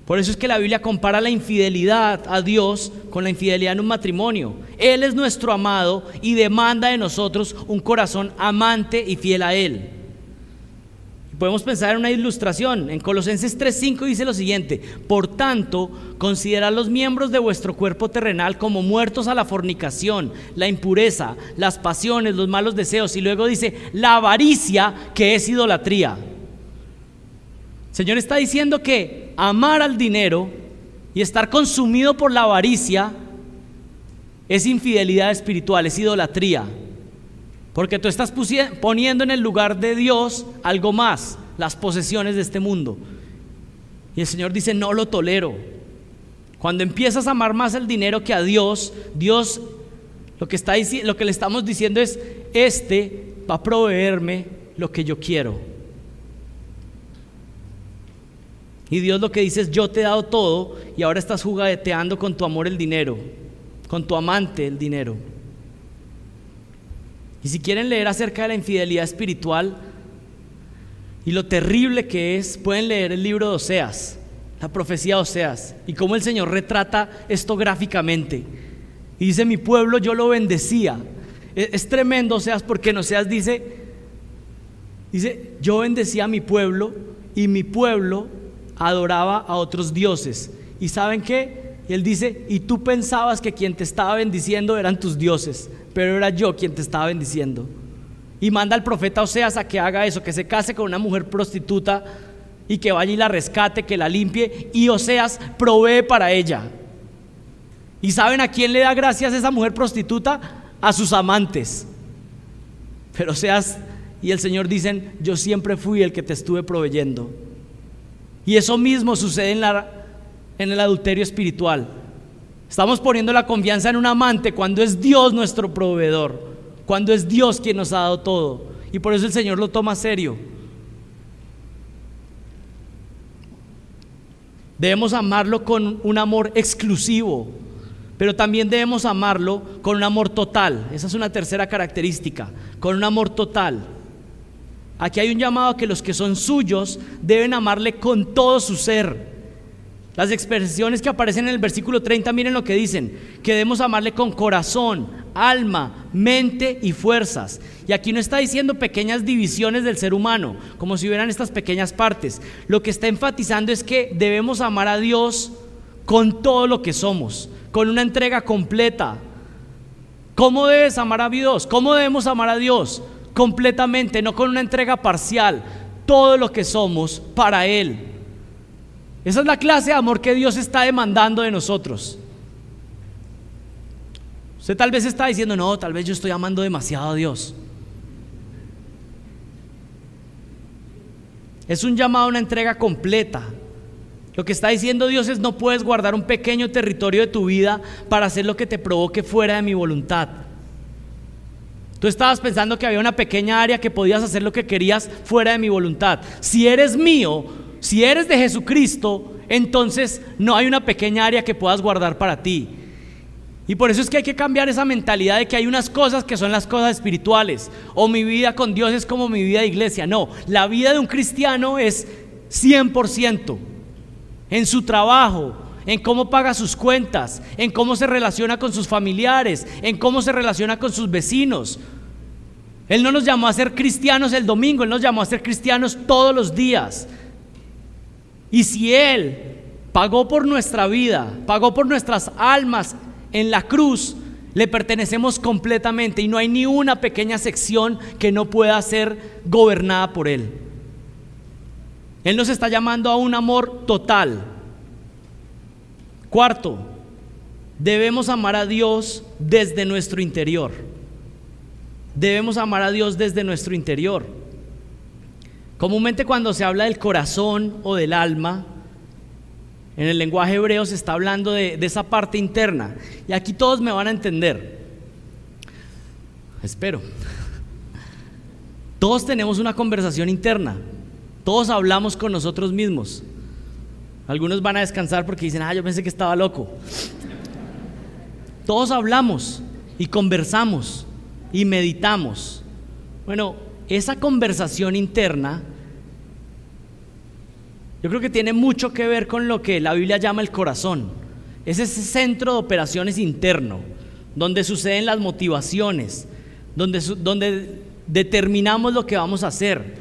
Speaker 1: Por eso es que la Biblia compara la infidelidad a Dios con la infidelidad en un matrimonio. Él es nuestro amado y demanda de nosotros un corazón amante y fiel a Él. Podemos pensar en una ilustración. En Colosenses 3:5 dice lo siguiente: por tanto, considerad los miembros de vuestro cuerpo terrenal como muertos a la fornicación, la impureza, las pasiones, los malos deseos. Y luego dice, la avaricia, que es idolatría. El Señor está diciendo que amar al dinero y estar consumido por la avaricia es infidelidad espiritual, es idolatría. Porque tú estás poniendo en el lugar de Dios algo más, las posesiones de este mundo. Y el Señor dice, no lo tolero. Cuando empiezas a amar más el dinero que a Dios, Dios lo que le estamos diciendo es, va a proveerme lo que yo quiero. Y Dios lo que dice es, yo te he dado todo y ahora estás jugueteando con tu amor el dinero, con tu amante el dinero. Y si quieren leer acerca de la infidelidad espiritual y lo terrible que es, pueden leer el libro de Oseas, la profecía de Oseas, y cómo el Señor retrata esto gráficamente. Y dice, mi pueblo yo lo bendecía. Es tremendo Oseas, porque en Oseas dice, yo bendecía a mi pueblo y mi pueblo adoraba a otros dioses. ¿Y saben qué? Y él dice, y tú pensabas que quien te estaba bendiciendo eran tus dioses, pero era yo quien te estaba bendiciendo. Y manda al profeta Oseas a que haga eso, que se case con una mujer prostituta y que vaya y la rescate, que la limpie, y Oseas provee para ella. ¿Y saben a quién le da gracias esa mujer prostituta? A sus amantes. Pero Oseas y el Señor dicen, yo siempre fui el que te estuve proveyendo. Y eso mismo sucede en el adulterio espiritual. Estamos poniendo la confianza en un amante cuando es Dios nuestro proveedor, cuando es Dios quien nos ha dado todo, y por eso el Señor lo toma serio. Debemos amarlo con un amor exclusivo, pero también debemos amarlo con un amor total. Esa es una tercera característica, con un amor total. Aquí hay un llamado a que los que son suyos deben amarle con todo su ser. Las expresiones que aparecen en el versículo 30, miren lo que dicen, que debemos amarle con corazón, alma, mente y fuerzas. Y aquí no está diciendo pequeñas divisiones del ser humano, como si hubieran estas pequeñas partes. Lo que está enfatizando es que debemos amar a Dios con todo lo que somos, con una entrega completa. ¿Cómo debes amar a Dios? ¿Cómo debemos amar a Dios? Completamente, no con una entrega parcial, todo lo que somos para Él. Esa es la clase de amor que Dios está demandando de nosotros. Usted tal vez está diciendo, no, tal vez yo estoy amando demasiado a Dios. Es un llamado a una entrega completa. Lo que está diciendo Dios es, no puedes guardar un pequeño territorio de tu vida para hacer lo que te provoque fuera de mi voluntad. Tú estabas pensando que había una pequeña área que podías hacer lo que querías fuera de mi voluntad. Si eres mío, si eres de Jesucristo, entonces no hay una pequeña área que puedas guardar para ti. Y por eso es que hay que cambiar esa mentalidad de que hay unas cosas que son las cosas espirituales, o mi vida con Dios es como mi vida de iglesia. No, la vida de un cristiano es 100%. En su trabajo, en cómo paga sus cuentas, en cómo se relaciona con sus familiares, en cómo se relaciona con sus vecinos. Él no nos llamó a ser cristianos el domingo, Él nos llamó a ser cristianos todos los días. Y si Él pagó por nuestra vida, pagó por nuestras almas en la cruz, le pertenecemos completamente y no hay ni una pequeña sección que no pueda ser gobernada por Él. Él nos está llamando a un amor total. Cuarto, debemos amar a Dios desde nuestro interior. Debemos amar a Dios desde nuestro interior. Comúnmente cuando se habla del corazón o del alma, en el lenguaje hebreo se está hablando de esa parte interna. Y aquí todos me van a entender. Espero. Todos tenemos una conversación interna. Todos hablamos con nosotros mismos. Algunos van a descansar porque dicen, yo pensé que estaba loco. Todos hablamos y conversamos y meditamos. Bueno, esa conversación interna yo creo que tiene mucho que ver con lo que la Biblia llama el corazón. Es ese centro de operaciones interno, donde suceden las motivaciones, donde determinamos lo que vamos a hacer.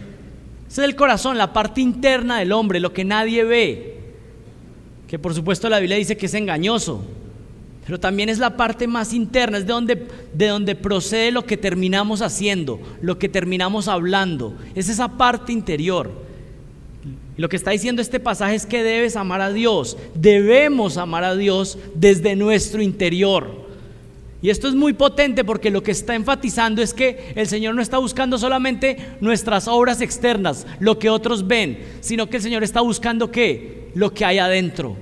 Speaker 1: Ese es el corazón, la parte interna del hombre, lo que nadie ve, que por supuesto la Biblia dice que es engañoso, pero también es la parte más interna, es de donde procede lo que terminamos haciendo, lo que terminamos hablando, es esa parte interior. Y lo que está diciendo este pasaje es que debes amar a Dios, debemos amar a Dios desde nuestro interior. Y esto es muy potente porque lo que está enfatizando es que el Señor no está buscando solamente nuestras obras externas, lo que otros ven, sino que el Señor está buscando ¿qué? Lo que hay adentro.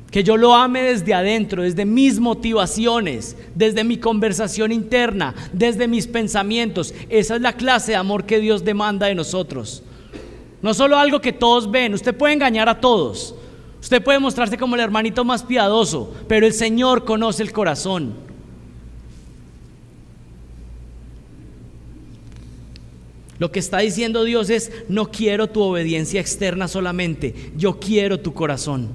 Speaker 1: Que yo lo ame desde adentro, desde mis motivaciones, desde mi conversación interna, desde mis pensamientos. Esa es la clase de amor que Dios demanda de nosotros. No solo algo que todos ven. Usted puede engañar a todos, usted puede mostrarse como el hermanito más piadoso, pero el Señor conoce el corazón. Lo que está diciendo Dios es: no quiero tu obediencia externa solamente, yo quiero tu corazón.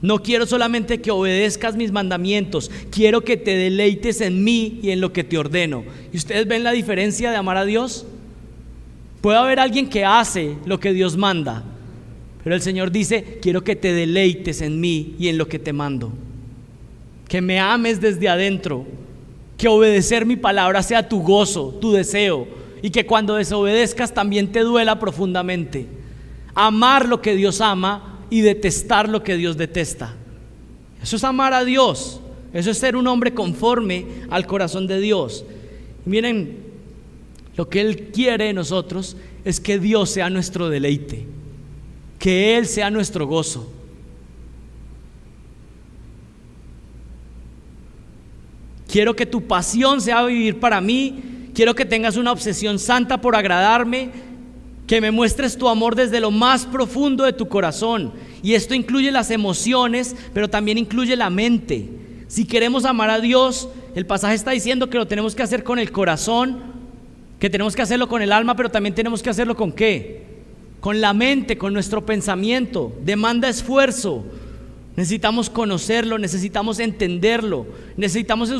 Speaker 1: No quiero solamente que obedezcas mis mandamientos, quiero que te deleites en mí y en lo que te ordeno. ¿Y ustedes ven la diferencia de amar a Dios? Puede haber alguien que hace lo que Dios manda, pero el Señor dice: quiero que te deleites en mí y en lo que te mando. Que me ames desde adentro, que obedecer mi palabra sea tu gozo, tu deseo, y que cuando desobedezcas también te duela profundamente. Amar lo que Dios ama y detestar lo que Dios detesta. Eso es amar a Dios, eso es ser un hombre conforme al corazón de Dios. Y miren, lo que Él quiere de nosotros es que Dios sea nuestro deleite, que Él sea nuestro gozo. Quiero que tu pasión sea vivir para mí, quiero que tengas una obsesión santa por agradarme, que me muestres tu amor desde lo más profundo de tu corazón. Y esto incluye las emociones, pero también incluye la mente. Si queremos amar a Dios, el pasaje está diciendo que lo tenemos que hacer con el corazón, que tenemos que hacerlo con el alma, pero también tenemos que hacerlo ¿con qué? Con la mente, con nuestro pensamiento. Demanda esfuerzo. Necesitamos conocerlo, necesitamos entenderlo, necesitamos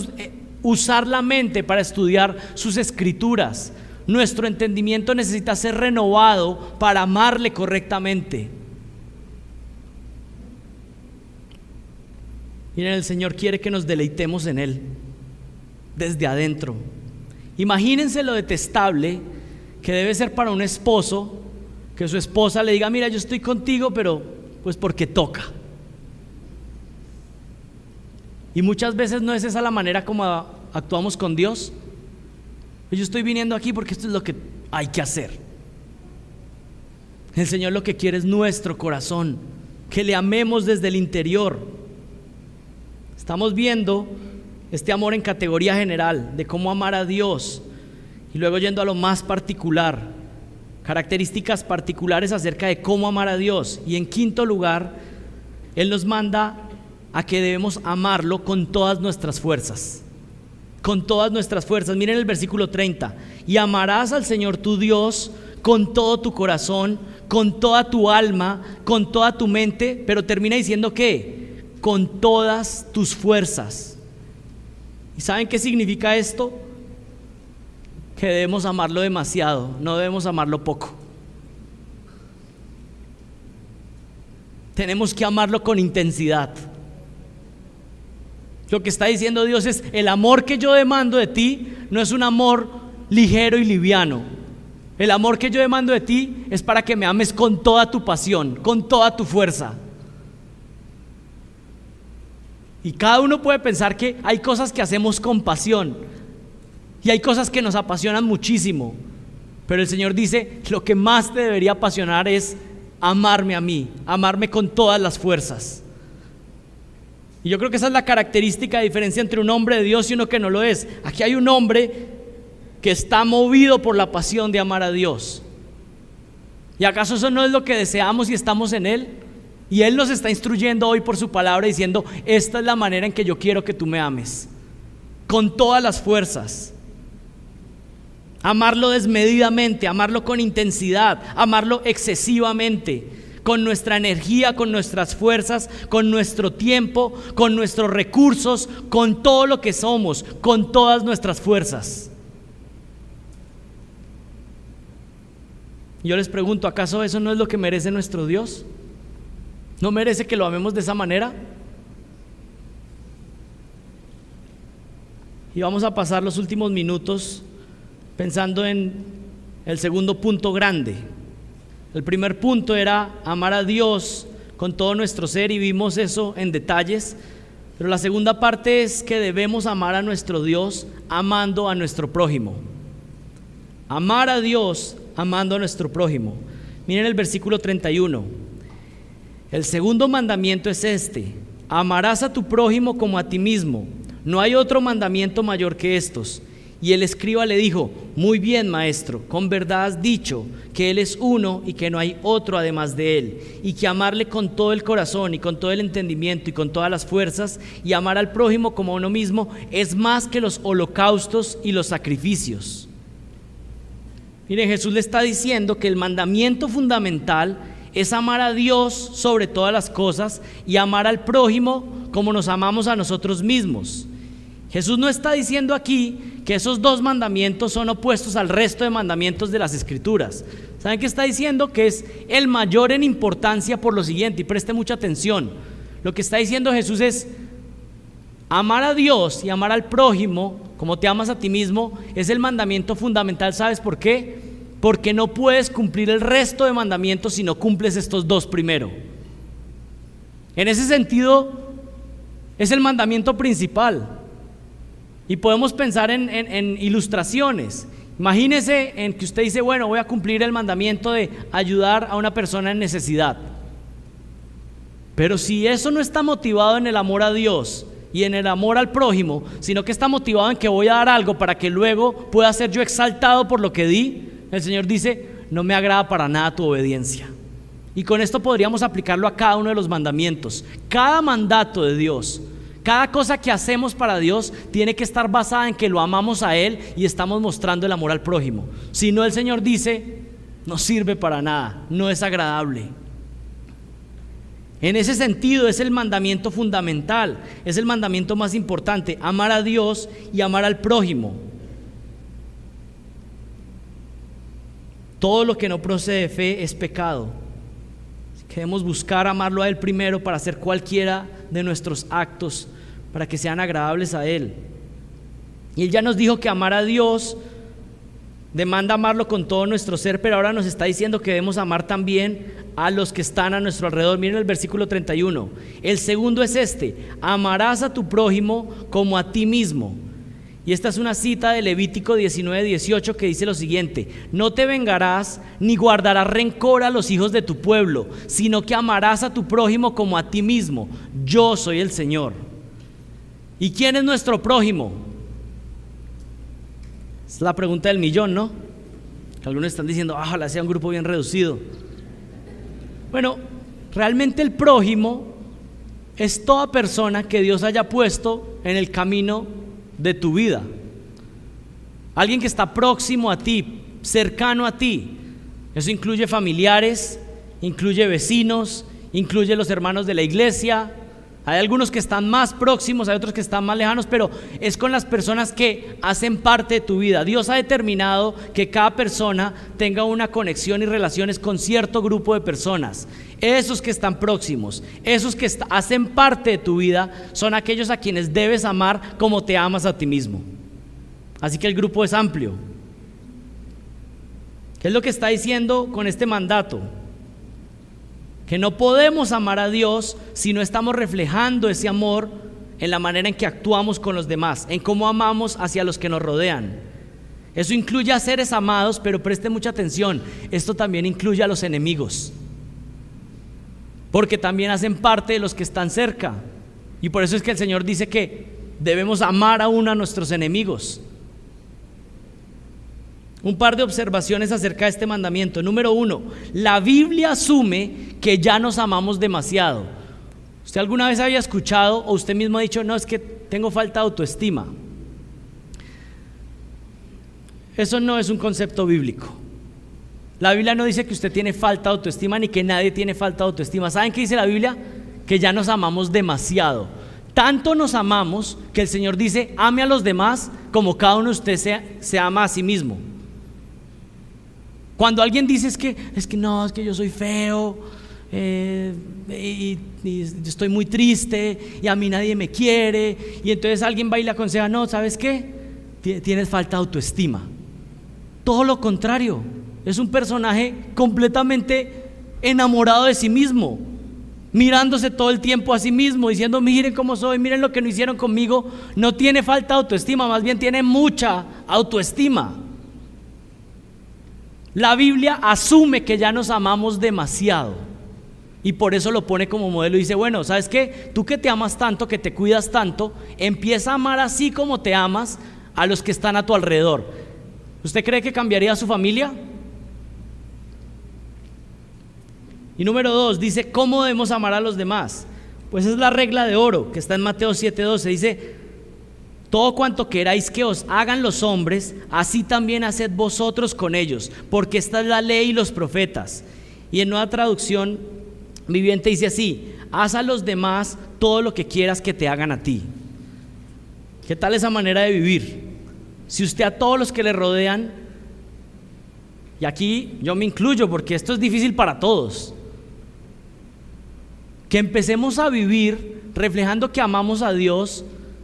Speaker 1: usar la mente para estudiar sus escrituras. Nuestro entendimiento necesita ser renovado para amarle correctamente. Miren, el Señor quiere que nos deleitemos en Él desde adentro. Imagínense lo detestable que debe ser para un esposo que su esposa le diga: mira, yo estoy contigo, pero pues porque toca. Y muchas veces no es esa la manera como actuamos con Dios. Yo estoy viniendo aquí porque esto es lo que hay que hacer. El Señor lo que quiere es nuestro corazón, que le amemos desde el interior. Estamos viendo este amor en categoría general, de cómo amar a Dios, y luego yendo a lo más particular, características particulares acerca de cómo amar a Dios. Y en quinto lugar, Él nos manda a que debemos amarlo con todas nuestras fuerzas. Con todas nuestras fuerzas. Miren el versículo 30: y amarás al Señor tu Dios con todo tu corazón, con toda tu alma, con toda tu mente, pero termina diciendo ¿qué? Con todas tus fuerzas. ¿Y saben qué significa esto? Que debemos amarlo demasiado, no debemos amarlo poco. Tenemos que amarlo con intensidad. Lo que está diciendo Dios es: el amor que yo demando de ti no es un amor ligero y liviano. El amor que yo demando de ti es para que me ames con toda tu pasión, con toda tu fuerza. Y cada uno puede pensar que hay cosas que hacemos con pasión y hay cosas que nos apasionan muchísimo, pero el Señor dice: lo que más te debería apasionar es amarme a mí, amarme con todas las fuerzas. Y yo creo que esa es la característica de diferencia entre un hombre de Dios y uno que no lo es. Aquí hay un hombre que está movido por la pasión de amar a Dios. ¿Y acaso eso no es lo que deseamos y estamos en Él? Y Él nos está instruyendo hoy por su palabra diciendo: esta es la manera en que yo quiero que tú me ames, con todas las fuerzas. Amarlo desmedidamente, amarlo con intensidad, amarlo excesivamente, con nuestra energía, con nuestras fuerzas, con nuestro tiempo, con nuestros recursos, con todo lo que somos, con todas nuestras fuerzas. Yo les pregunto, ¿acaso eso no es lo que merece nuestro Dios? ¿No merece que lo amemos de esa manera? Y vamos a pasar los últimos minutos pensando en el segundo punto grande. El primer punto era amar a Dios con todo nuestro ser y vimos eso en detalles. Pero la segunda parte es que debemos amar a nuestro Dios amando a nuestro prójimo. Amar a Dios amando a nuestro prójimo. Miren el versículo 31. El segundo mandamiento es este: amarás a tu prójimo como a ti mismo. No hay otro mandamiento mayor que estos. Y el escriba le dijo: muy bien, maestro, con verdad has dicho que Él es uno y que no hay otro además de Él, y que amarle con todo el corazón y con todo el entendimiento y con todas las fuerzas, y amar al prójimo como a uno mismo, es más que los holocaustos y los sacrificios. Miren, Jesús le está diciendo que el mandamiento fundamental es amar a Dios sobre todas las cosas y amar al prójimo como nos amamos a nosotros mismos. Jesús no está diciendo aquí que esos dos mandamientos son opuestos al resto de mandamientos de las Escrituras. ¿Saben qué está diciendo? Que es el mayor en importancia por lo siguiente, y preste mucha atención. Lo que está diciendo Jesús es: amar a Dios y amar al prójimo como te amas a ti mismo es el mandamiento fundamental. ¿Sabes por qué? Porque no puedes cumplir el resto de mandamientos si no cumples estos dos primero. En ese sentido, es el mandamiento principal. Y podemos pensar en ilustraciones. Imagínese en que usted dice: bueno, voy a cumplir el mandamiento de ayudar a una persona en necesidad. Pero si eso no está motivado en el amor a Dios y en el amor al prójimo, sino que está motivado en que voy a dar algo para que luego pueda ser yo exaltado por lo que di, el Señor dice: no me agrada para nada tu obediencia. Y con esto podríamos aplicarlo a cada uno de los mandamientos. Cada mandato de Dios, cada cosa que hacemos para Dios tiene que estar basada en que lo amamos a Él y estamos mostrando el amor al prójimo. Si no, el Señor dice: no sirve para nada, no es agradable. En ese sentido es el mandamiento fundamental, es el mandamiento más importante: amar a Dios y amar al prójimo. Todo lo que no procede de fe es pecado. Debemos buscar amarlo a Él primero para hacer cualquiera de nuestros actos para que sean agradables a Él. Y Él ya nos dijo que amar a Dios demanda amarlo con todo nuestro ser, pero ahora nos está diciendo que debemos amar también a los que están a nuestro alrededor. Miren el versículo 31. El segundo es este: amarás a tu prójimo como a ti mismo. Y esta es una cita de Levítico 19:18 que dice lo siguiente: no te vengarás ni guardarás rencor a los hijos de tu pueblo, sino que amarás a tu prójimo como a ti mismo. Yo soy el Señor. ¿Y quién es nuestro prójimo? Es la pregunta del millón, ¿no? Algunos están diciendo: ojalá sea un grupo bien reducido. Bueno, realmente el prójimo es toda persona que Dios haya puesto en el camino de tu vida. Alguien que está próximo a ti, cercano a ti. Eso incluye familiares, incluye vecinos, incluye los hermanos de la iglesia. Hay algunos que están más próximos, hay otros que están más lejanos, pero es con las personas que hacen parte de tu vida. Dios ha determinado que cada persona tenga una conexión y relaciones con cierto grupo de personas. Esos que están próximos, esos que hacen parte de tu vida, son aquellos a quienes debes amar como te amas a ti mismo. Así que el grupo es amplio. ¿Qué es lo que está diciendo con este mandato? Que no podemos amar a Dios si no estamos reflejando ese amor en la manera en que actuamos con los demás, en cómo amamos hacia los que nos rodean. Eso incluye a seres amados, pero preste mucha atención, esto también incluye a los enemigos, porque también hacen parte de los que están cerca. Y por eso es que el Señor dice que debemos amar aún a nuestros enemigos. Un par de observaciones acerca de este mandamiento. Número 1, la Biblia asume que ya nos amamos demasiado. ¿Usted alguna vez había escuchado o usted mismo ha dicho, no, es que tengo falta de autoestima? Eso no es un concepto bíblico. La Biblia no dice que usted tiene falta de autoestima ni que nadie tiene falta de autoestima. ¿Saben qué dice la Biblia? Que ya nos amamos demasiado. Tanto nos amamos que el Señor dice, ame a los demás como cada uno de ustedes se ama a sí mismo. Cuando alguien dice es que yo soy feo y estoy muy triste y a mí nadie me quiere, y entonces alguien va y le aconseja, no, ¿sabes qué? Tienes falta de autoestima. Todo lo contrario, es un personaje completamente enamorado de sí mismo, mirándose todo el tiempo a sí mismo, diciendo, miren cómo soy, miren lo que no hicieron conmigo. No tiene falta de autoestima, más bien tiene mucha autoestima. La Biblia asume que ya nos amamos demasiado y por eso lo pone como modelo y dice, bueno, ¿sabes qué? Tú que te amas tanto, que te cuidas tanto, empieza a amar así como te amas a los que están a tu alrededor. ¿Usted cree que cambiaría su familia? Y número 2, dice, ¿cómo debemos amar a los demás? Pues es la regla de oro que está en Mateo 7:12, dice, todo cuanto queráis que os hagan los hombres, así también haced vosotros con ellos, porque esta es la ley y los profetas. Y en Nueva Traducción Viviente dice así, haz a los demás todo lo que quieras que te hagan a ti. ¿Qué tal esa manera de vivir? Si usted a todos los que le rodean, y aquí yo me incluyo porque esto es difícil para todos, que empecemos a vivir reflejando que amamos a Dios,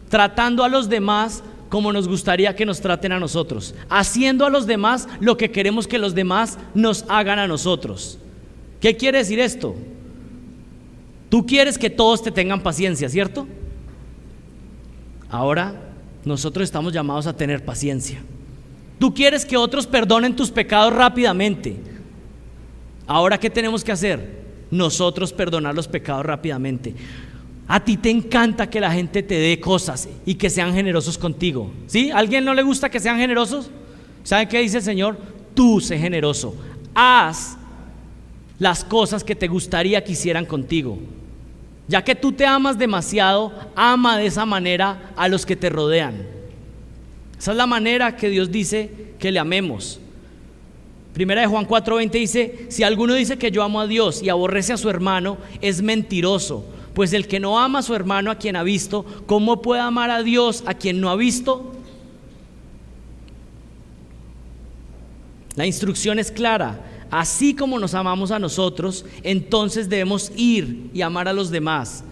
Speaker 1: tratando a los demás como nos gustaría que nos traten a nosotros, haciendo a los demás lo que queremos que los demás nos hagan a nosotros. ¿Qué quiere decir esto? Tú quieres que todos te tengan paciencia, ¿cierto? Ahora nosotros estamos llamados a tener paciencia. Tú quieres que otros perdonen tus pecados rápidamente. Ahora, ¿qué tenemos que hacer? Nosotros perdonar los pecados rápidamente. A ti te encanta que la gente te dé cosas y que sean generosos contigo, ¿sí? ¿A alguien no le gusta que sean generosos? ¿Saben qué dice el Señor? Tú sé generoso. Haz las cosas que te gustaría que hicieran contigo. Ya que tú te amas demasiado, ama de esa manera a los que te rodean. Esa es la manera que Dios dice que le amemos. Primera de Juan 4:20 dice, si alguno dice que yo amo a Dios y aborrece a su hermano, es mentiroso. Pues el que no ama a su hermano a quien ha visto, ¿cómo puede amar a Dios a quien no ha visto? La instrucción es clara. Así como nos amamos a nosotros, entonces debemos ir y amar a los demás.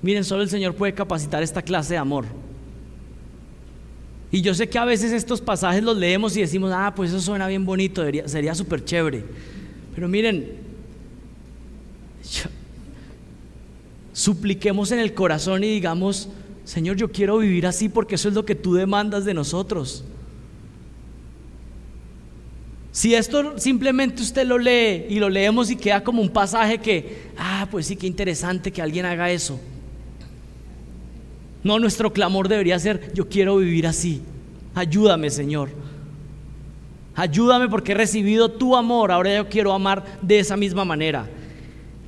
Speaker 1: Miren, solo el Señor puede capacitar esta clase de amor. Y yo sé que a veces estos pasajes los leemos y decimos, pues eso suena bien bonito, sería súper chévere. Pero miren, supliquemos en el corazón y digamos, Señor, yo quiero vivir así porque eso es lo que tú demandas de nosotros. Si esto simplemente usted lo lee y lo leemos y queda como un pasaje que, pues sí, qué interesante que alguien haga eso. No, nuestro clamor debería ser, yo quiero vivir así. Ayúdame, Señor. Ayúdame porque he recibido tu amor, ahora yo quiero amar de esa misma manera.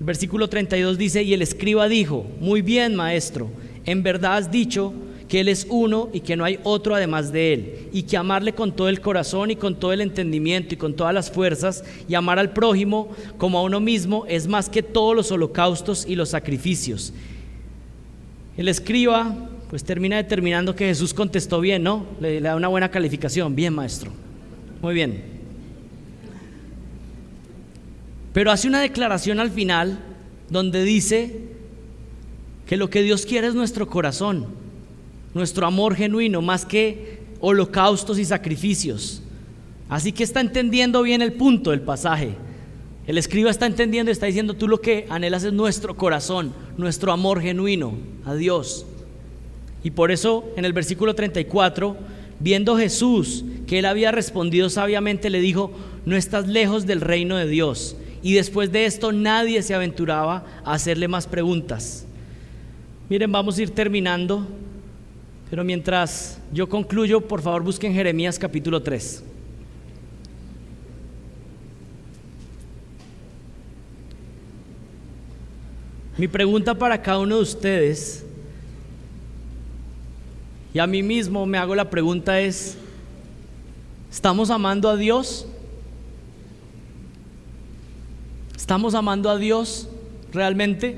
Speaker 1: El versículo 32 dice, y el escriba dijo, muy bien, maestro, en verdad has dicho que Él es uno y que no hay otro además de Él, y que amarle con todo el corazón y con todo el entendimiento y con todas las fuerzas, y amar al prójimo como a uno mismo, es más que todos los holocaustos y los sacrificios. El escriba pues termina determinando que Jesús contestó bien, ¿no? Le da una buena calificación. Bien, maestro. Muy bien. Pero hace una declaración al final donde dice que lo que Dios quiere es nuestro corazón, nuestro amor genuino, más que holocaustos y sacrificios. Así que está entendiendo bien el punto del pasaje. El escriba está entendiendo y está diciendo: tú lo que anhelas es nuestro corazón, nuestro amor genuino a Dios. Y por eso en el versículo 34, viendo Jesús que él había respondido sabiamente, le dijo: no estás lejos del reino de Dios. Y después de esto nadie se aventuraba a hacerle más preguntas. Miren, vamos a ir terminando, pero mientras yo concluyo, por favor busquen Jeremías capítulo 3. Mi pregunta para cada uno de ustedes, y a mí mismo me hago la pregunta, es: ¿estamos amando a Dios? ¿Estamos amando a Dios realmente?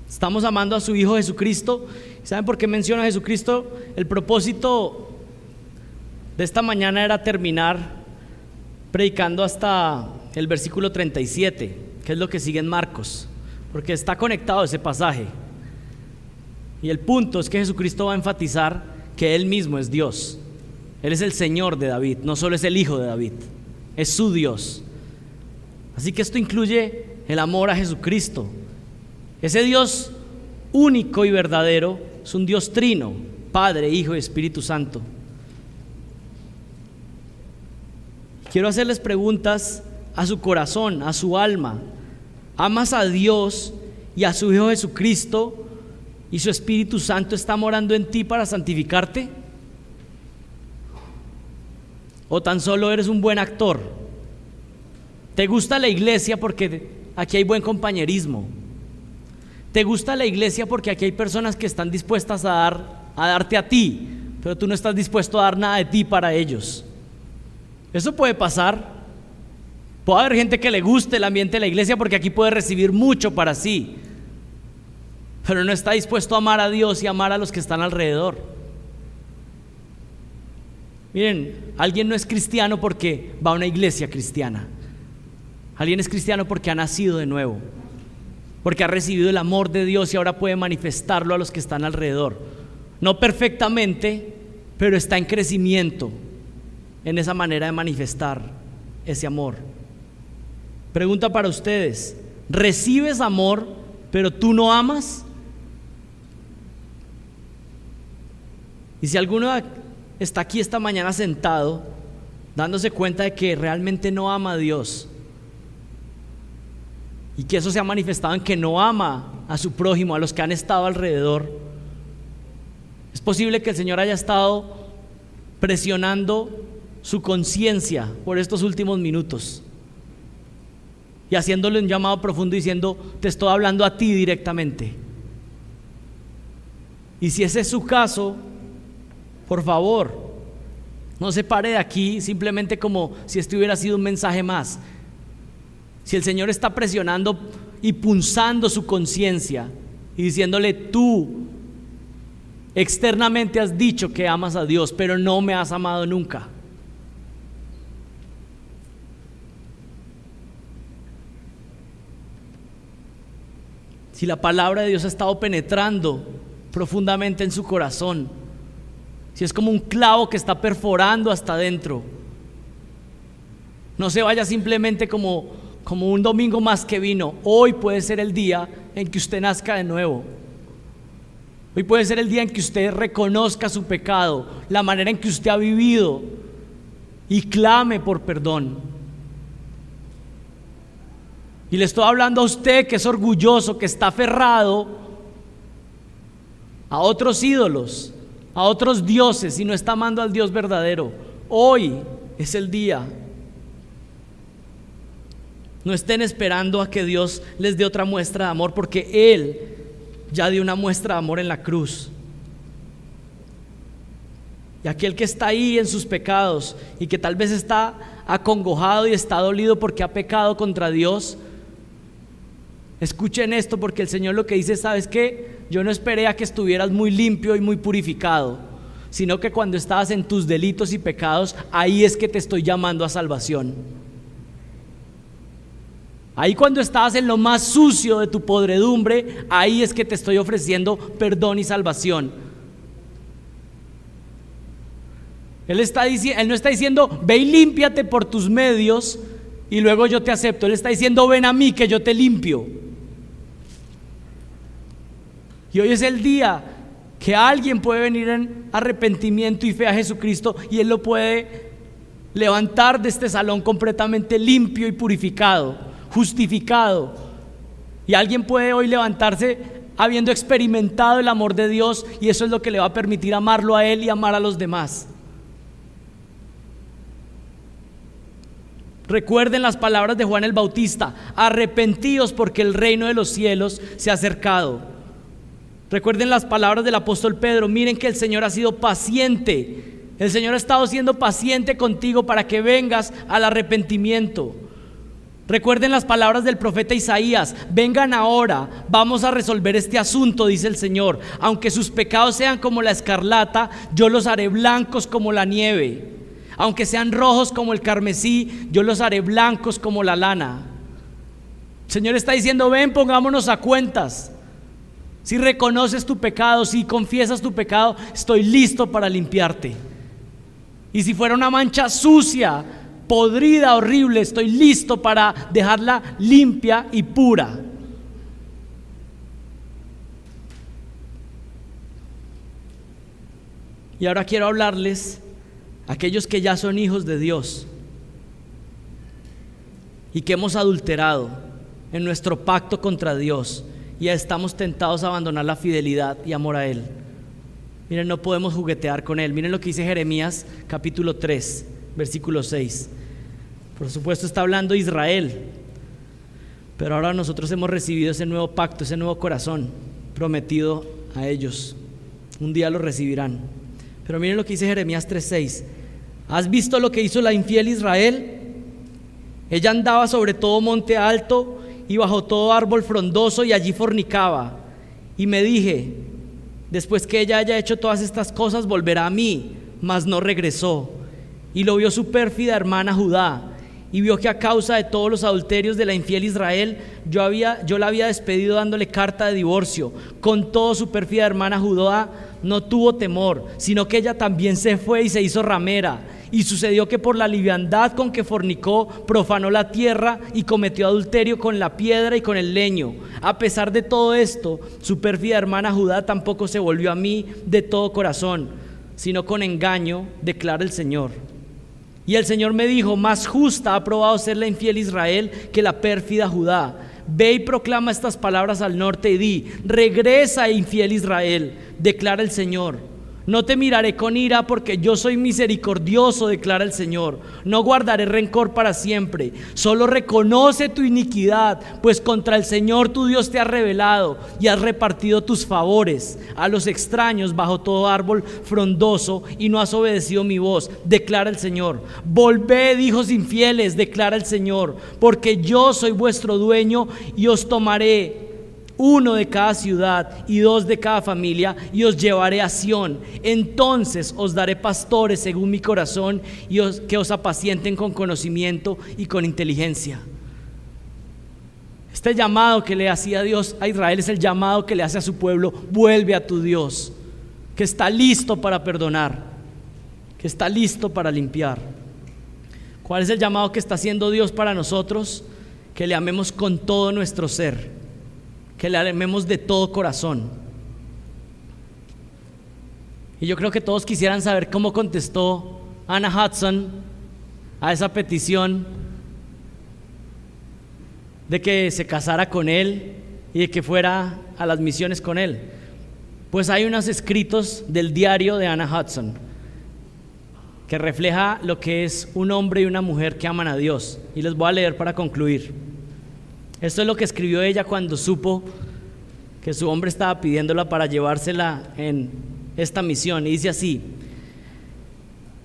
Speaker 1: ¿Estamos amando a su Hijo Jesucristo? ¿Saben por qué menciono a Jesucristo? El propósito de esta mañana era terminar predicando hasta el versículo 37, que es lo que sigue en Marcos, porque está conectado ese pasaje. Y el punto es que Jesucristo va a enfatizar que Él mismo es Dios. Él es el Señor de David, no solo es el Hijo de David, es su Dios. Así que esto incluye el amor a Jesucristo. Ese Dios único y verdadero es un Dios trino, Padre, Hijo y Espíritu Santo. Quiero hacerles preguntas a su corazón, a su alma. ¿Amas a Dios y a su Hijo Jesucristo y su Espíritu Santo está morando en ti para santificarte? ¿O tan solo eres un buen actor? ¿Te gusta la iglesia porque aquí hay buen compañerismo? ¿Te gusta la iglesia porque aquí hay personas que están dispuestas a darte a ti, pero tú no estás dispuesto a dar nada de ti para ellos? Eso puede pasar. Puede haber gente que le guste el ambiente de la iglesia porque aquí puede recibir mucho para sí, pero no está dispuesto a amar a Dios y amar a los que están alrededor. Miren, alguien no es cristiano porque va a una iglesia cristiana. Alguien es cristiano porque ha nacido de nuevo, porque ha recibido el amor de Dios y ahora puede manifestarlo a los que están alrededor. No perfectamente, pero está en crecimiento en esa manera de manifestar ese amor. Pregunta para ustedes: ¿recibes amor pero tú no amas? Y si alguno está aquí esta mañana sentado dándose cuenta de que realmente no ama a Dios, y que eso se ha manifestado en que no ama a su prójimo, a los que han estado alrededor, es posible que el Señor haya estado presionando su conciencia por estos últimos minutos y haciéndole un llamado profundo diciendo: te estoy hablando a ti directamente. Y si ese es su caso, por favor, no se pare de aquí simplemente como si este hubiera sido un mensaje más. Si el Señor está presionando y punzando su conciencia y diciéndole: tú externamente has dicho que amas a Dios, pero no me has amado nunca. Si la palabra de Dios ha estado penetrando profundamente en su corazón, si es como un clavo que está perforando hasta adentro, no se vaya simplemente como un domingo más que vino. Hoy puede ser el día en que usted nazca de nuevo. Hoy puede ser el día en que usted reconozca su pecado, la manera en que usted ha vivido, y clame por perdón. Y le estoy hablando a usted que es orgulloso, que está aferrado a otros ídolos, a otros dioses, y no está amando al Dios verdadero. Hoy es el día. No estén esperando a que Dios les dé otra muestra de amor, porque Él ya dio una muestra de amor en la cruz. Y aquel que está ahí en sus pecados y que tal vez está acongojado y está dolido porque ha pecado contra Dios, escuchen esto, porque el Señor lo que dice: ¿sabes qué? Yo no esperé a que estuvieras muy limpio y muy purificado, sino que cuando estabas en tus delitos y pecados, ahí es que te estoy llamando a salvación. Ahí cuando estabas en lo más sucio de tu podredumbre, ahí es que te estoy ofreciendo perdón y salvación. Él no está diciendo: ve y límpiate por tus medios y luego yo te acepto. Él está diciendo: ven a mí que yo te limpio. Y hoy es el día que alguien puede venir en arrepentimiento y fe a Jesucristo, y Él lo puede levantar de este salón completamente limpio y purificado, justificado. Y alguien puede hoy levantarse habiendo experimentado el amor de Dios, y eso es lo que le va a permitir amarlo a Él y amar a los demás. Recuerden las palabras de Juan el Bautista: arrepentíos porque el reino de los cielos se ha acercado. Recuerden las palabras del apóstol Pedro: miren que el Señor ha sido paciente. El Señor ha estado siendo paciente contigo para que vengas al arrepentimiento. Recuerden las palabras del profeta Isaías: vengan ahora, vamos a resolver este asunto, dice el Señor. Aunque sus pecados sean como la escarlata, yo los haré blancos como la nieve. Aunque sean rojos como el carmesí, yo los haré blancos como la lana. El Señor está diciendo: ven, pongámonos a cuentas. Si reconoces tu pecado, si confiesas tu pecado, estoy listo para limpiarte. Y si fuera una mancha sucia, podrida, horrible, estoy listo para dejarla limpia y pura. Y ahora quiero hablarles a aquellos que ya son hijos de Dios y que hemos adulterado en nuestro pacto contra Dios y ya estamos tentados a abandonar la fidelidad y amor a Él. Miren, no podemos juguetear con Él. Miren lo que dice Jeremías capítulo 3, versículo 6. Por supuesto está hablando Israel, pero ahora nosotros hemos recibido ese nuevo pacto, ese nuevo corazón prometido a ellos. Un día lo recibirán. Pero miren lo que dice Jeremías 3:6. ¿Has visto lo que hizo la infiel Israel? Ella andaba sobre todo monte alto y bajo todo árbol frondoso, y allí fornicaba. Y me dije: después que ella haya hecho todas estas cosas, volverá a mí. Mas no regresó. Y lo vio su pérfida hermana Judá, y vio que a causa de todos los adulterios de la infiel Israel, yo la había despedido dándole carta de divorcio. Con todo, su pérfida hermana Judá no tuvo temor, sino que ella también se fue y se hizo ramera. Y sucedió que por la liviandad con que fornicó, profanó la tierra y cometió adulterio con la piedra y con el leño. A pesar de todo esto, su pérfida hermana Judá tampoco se volvió a mí de todo corazón, sino con engaño, declara el Señor. Y el Señor me dijo: más justa ha probado ser la infiel Israel que la pérfida Judá. Ve y proclama estas palabras al norte y di: regresa, infiel Israel, declara el Señor. No te miraré con ira, porque yo soy misericordioso, declara el Señor. No guardaré rencor para siempre. Solo reconoce tu iniquidad, pues contra el Señor tu Dios te ha rebelado y has repartido tus favores a los extraños bajo todo árbol frondoso, y no has obedecido mi voz, declara el Señor. Volved, hijos infieles, declara el Señor, porque yo soy vuestro dueño, y os tomaré 1 de cada ciudad y 2 de cada familia, y os llevaré a Sión. Entonces os daré pastores según mi corazón, y que os apacienten con conocimiento y con inteligencia. Este llamado que le hacía Dios a Israel es el llamado que le hace a su pueblo: vuelve a tu Dios, que está listo para perdonar, que está listo para limpiar. ¿Cuál es el llamado que está haciendo Dios para nosotros? Que le amemos con todo nuestro ser, que le amemos de todo corazón. Y yo creo que todos quisieran saber cómo contestó Anna Hudson a esa petición de que se casara con él y de que fuera a las misiones con él. Pues hay unos escritos del diario de Anna Hudson que refleja lo que es un hombre y una mujer que aman a Dios, y les voy a leer para concluir. Esto es lo que escribió ella cuando supo que su hombre estaba pidiéndola para llevársela en esta misión, y dice así: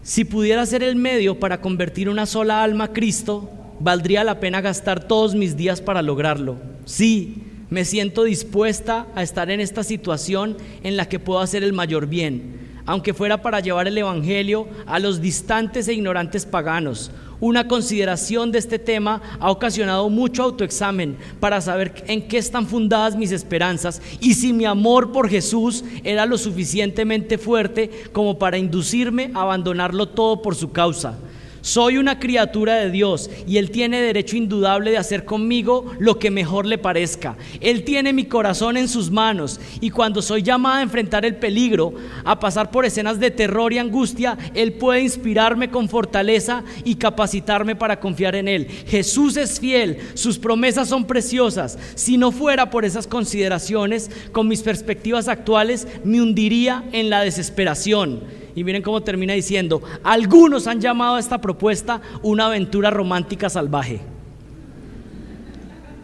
Speaker 1: Si pudiera ser el medio para convertir una sola alma a Cristo, valdría la pena gastar todos mis días para lograrlo. Sí, me siento dispuesta a estar en esta situación en la que puedo hacer el mayor bien, aunque fuera para llevar el evangelio a los distantes e ignorantes paganos. Una consideración de este tema ha ocasionado mucho autoexamen para saber en qué están fundadas mis esperanzas y si mi amor por Jesús era lo suficientemente fuerte como para inducirme a abandonarlo todo por su causa. Soy una criatura de Dios y Él tiene derecho indudable de hacer conmigo lo que mejor le parezca. Él tiene mi corazón en sus manos y cuando soy llamada a enfrentar el peligro, a pasar por escenas de terror y angustia, Él puede inspirarme con fortaleza y capacitarme para confiar en Él. Jesús es fiel, sus promesas son preciosas. Si no fuera por esas consideraciones, con mis perspectivas actuales, me hundiría en la desesperación. Y miren cómo termina diciendo: algunos han llamado a esta propuesta una aventura romántica salvaje.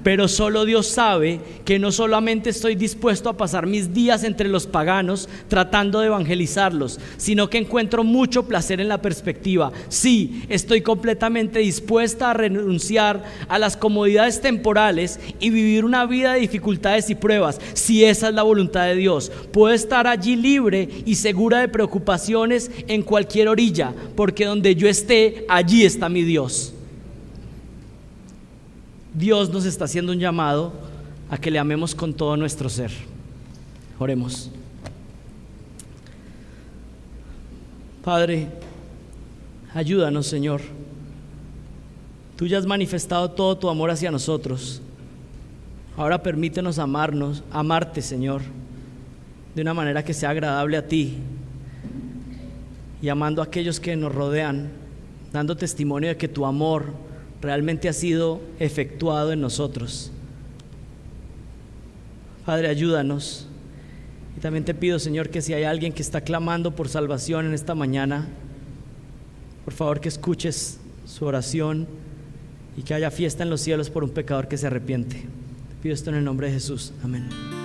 Speaker 1: Pero solo Dios sabe que no solamente estoy dispuesto a pasar mis días entre los paganos tratando de evangelizarlos, sino que encuentro mucho placer en la perspectiva. Sí, estoy completamente dispuesta a renunciar a las comodidades temporales y vivir una vida de dificultades y pruebas, si esa es la voluntad de Dios. Puedo estar allí libre y segura de preocupaciones en cualquier orilla, porque donde yo esté, allí está mi Dios. Dios nos está haciendo un llamado a que le amemos con todo nuestro ser. Oremos. Padre, ayúdanos, Señor. Tú ya has manifestado todo tu amor hacia nosotros. Ahora permítenos amarte, Señor, de una manera que sea agradable a ti, y amando a aquellos que nos rodean, dando testimonio de que tu amor realmente ha sido efectuado en nosotros. Padre, ayúdanos. Y también te pido, Señor, que si hay alguien que está clamando por salvación en esta mañana, por favor que escuches su oración y que haya fiesta en los cielos por un pecador que se arrepiente. Te pido esto en el nombre de Jesús. Amén.